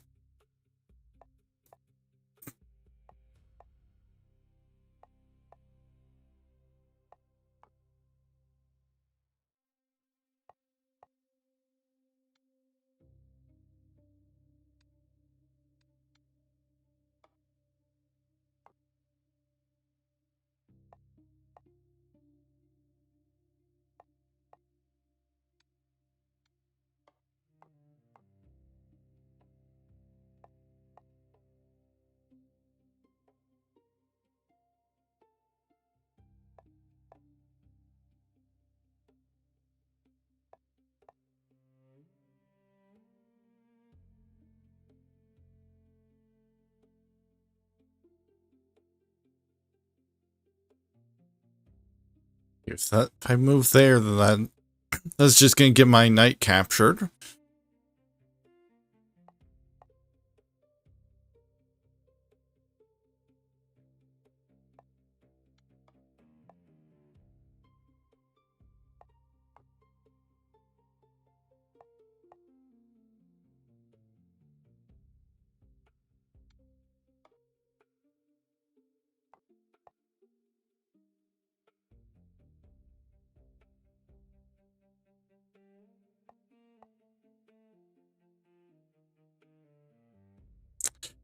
If I move there, then that's just gonna get my knight captured.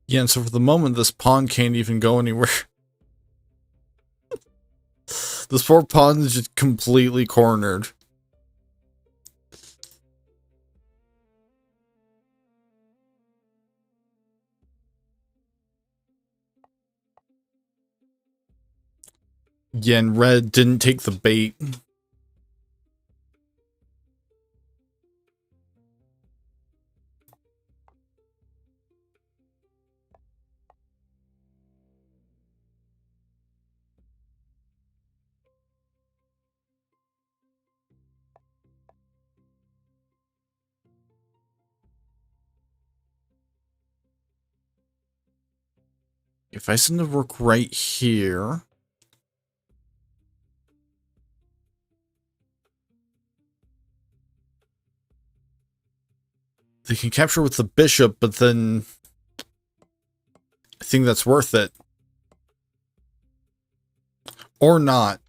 Yeah, and so for the moment, this pawn can't even go anywhere. This poor pawn is just completely cornered. Yeah, and red didn't take the bait. If I send the rook right here, they can capture with the bishop, but then I think that's worth it. Or not.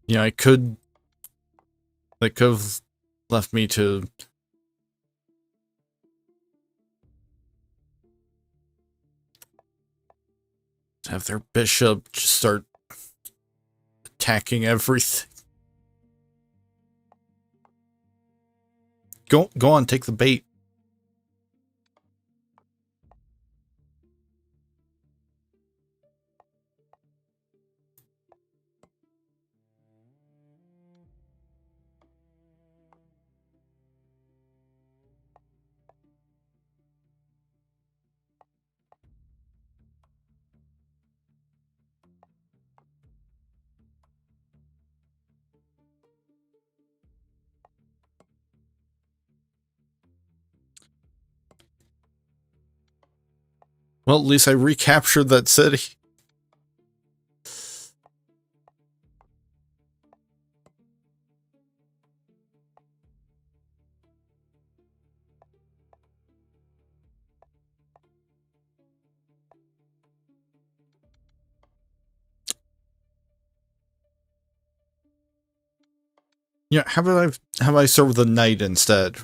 Yeah, that could have left me to have their bishop just start attacking everything. Go on, take the bait. Well, at least I recaptured that city. Yeah, how about I serve the knight instead?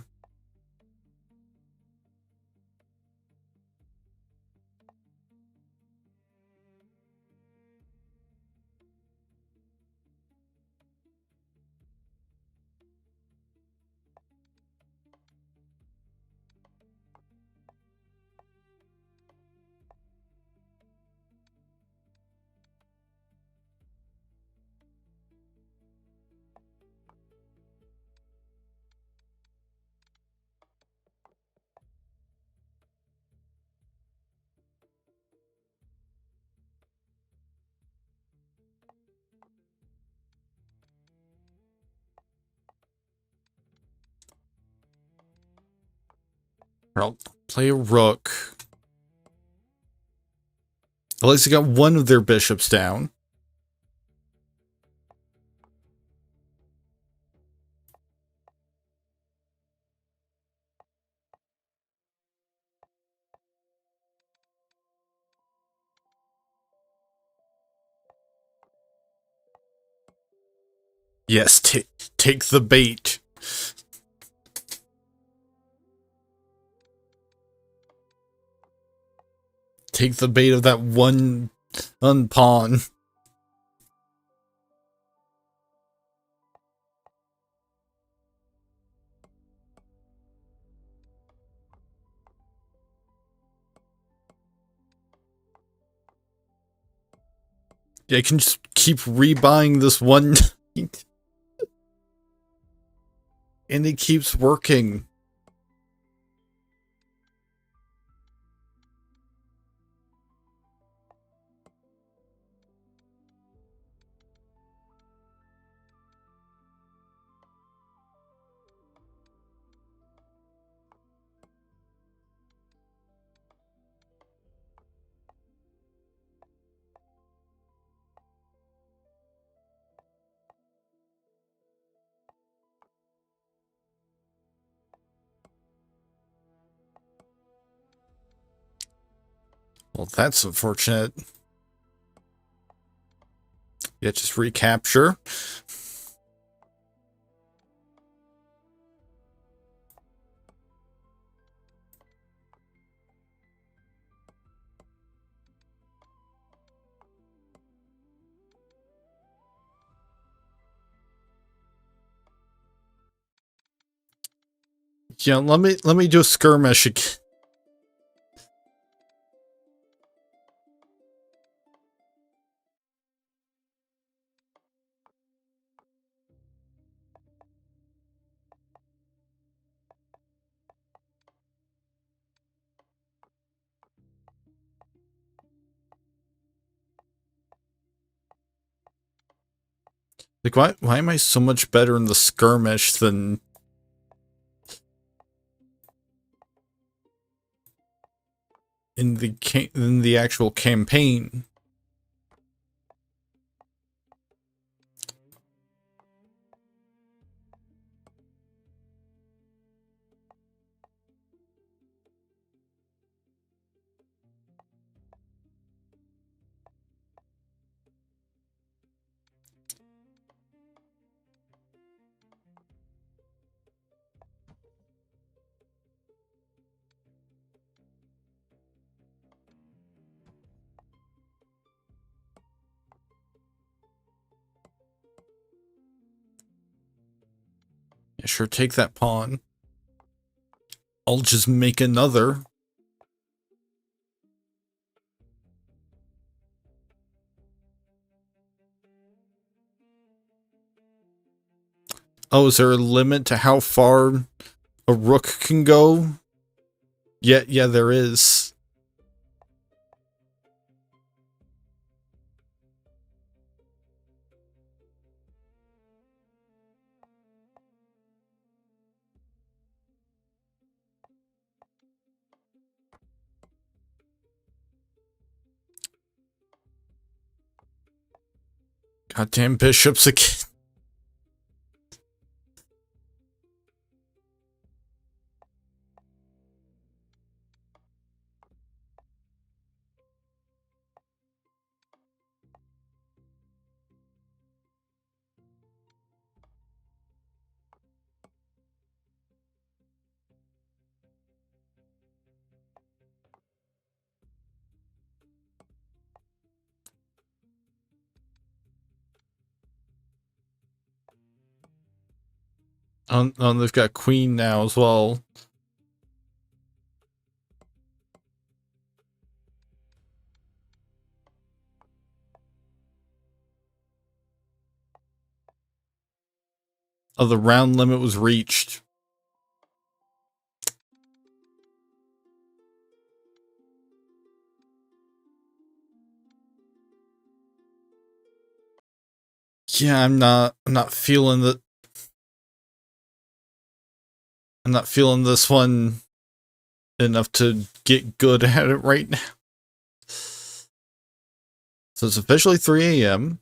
I'll play a rook. At least I got one of their bishops down. Yes, take the bait. Take the bait of that one pawn. Yeah, I can just keep rebuying this one. And it keeps working. Well, that's unfortunate. Yeah, just recapture. Yeah, let me do a skirmish again. Like, why am I so much better in the skirmish than in the actual campaign? Yeah, sure, take that pawn. I'll just make another. Oh, is there a limit to how far a rook can go? Yeah, there is. Goddamn bishops again. They've got queen now as well. Oh, the round limit was reached. Yeah, I'm not feeling the. I'm not feeling this one. enough to get good at it right now. So it's officially 3 a.m.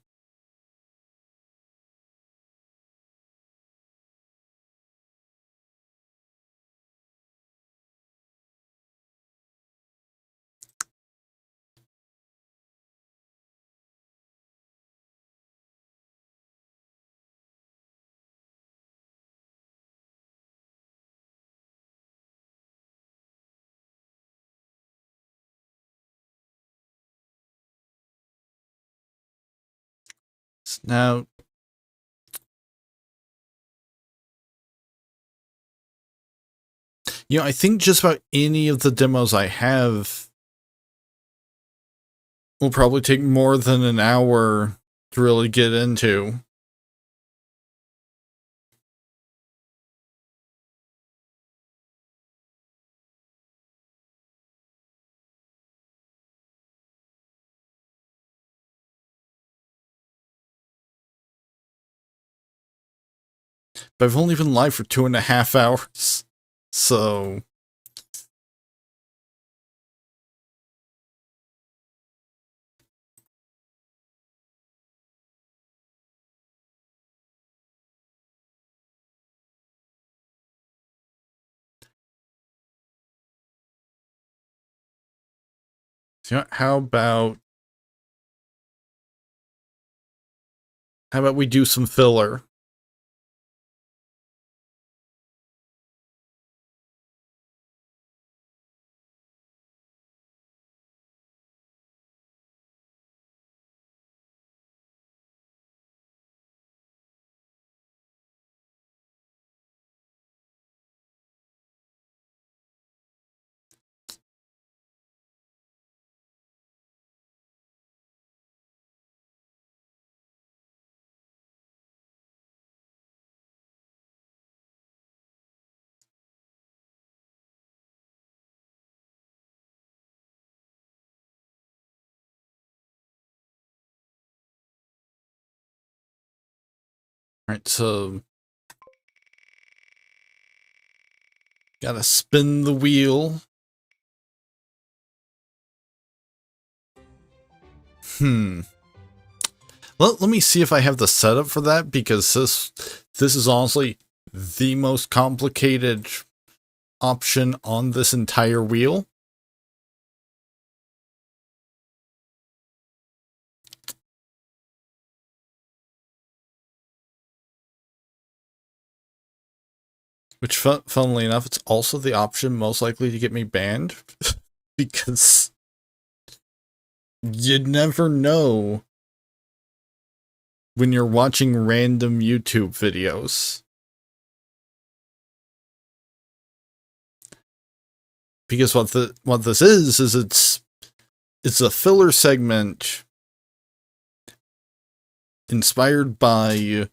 Now, I think just about any of the demos I have will probably take more than an hour to really get into. But I've only been live for 2.5 hours. So how about we do some filler? Alright, so gotta spin the wheel. Let me see if I have the setup for that, because this is honestly the most complicated option on this entire wheel. Which, funnily enough, it's also the option most likely to get me banned. Because you never know when you're watching random YouTube videos. Because what this is it's a filler segment inspired by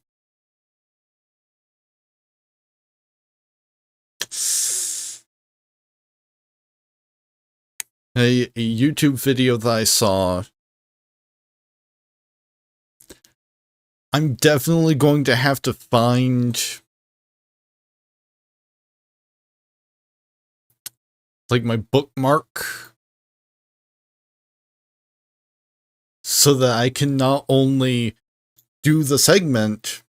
a YouTube video that I saw. I'm definitely going to have to find like my bookmark so that I can not only do the segment,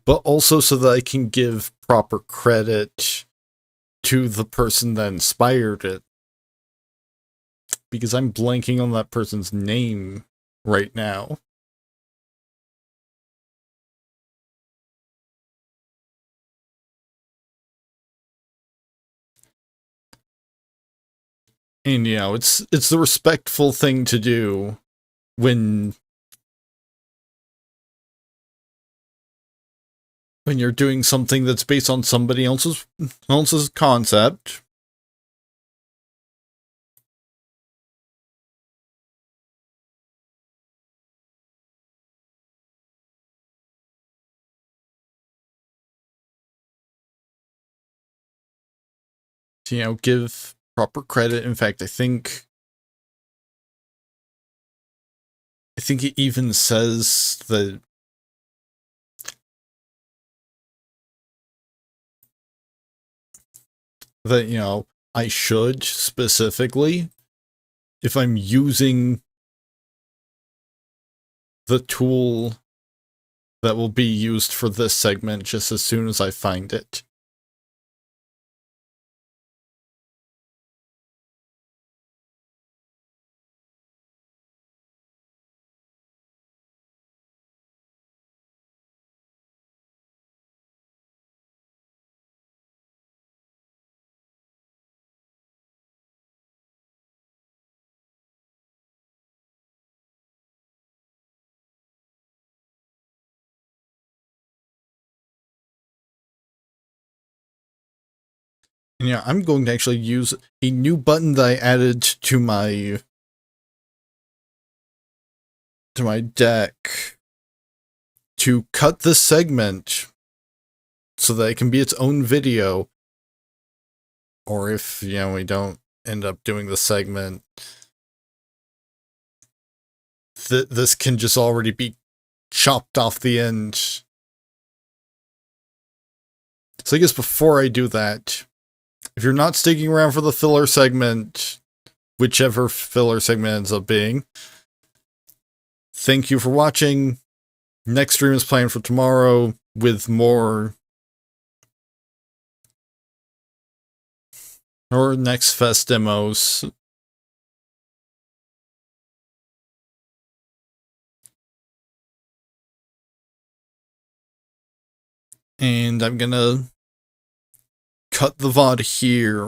but also so that I can give proper credit to the person that inspired it. Because I'm blanking on that person's name right now. And it's the respectful thing to do when you're doing something that's based on somebody else's concept. to, give proper credit. In fact, I think it even says that I should specifically, if I'm using the tool that will be used for this segment just as soon as I find it. And yeah, I'm going to actually use a new button that I added to my deck to cut this segment so that it can be its own video. Or if, we don't end up doing the segment, this can just already be chopped off the end. So I guess before I do that, if you're not sticking around for the filler segment, whichever filler segment ends up being, thank you for watching. Next stream is planned for tomorrow with more or next fest demos. And I'm gonna cut the VOD here.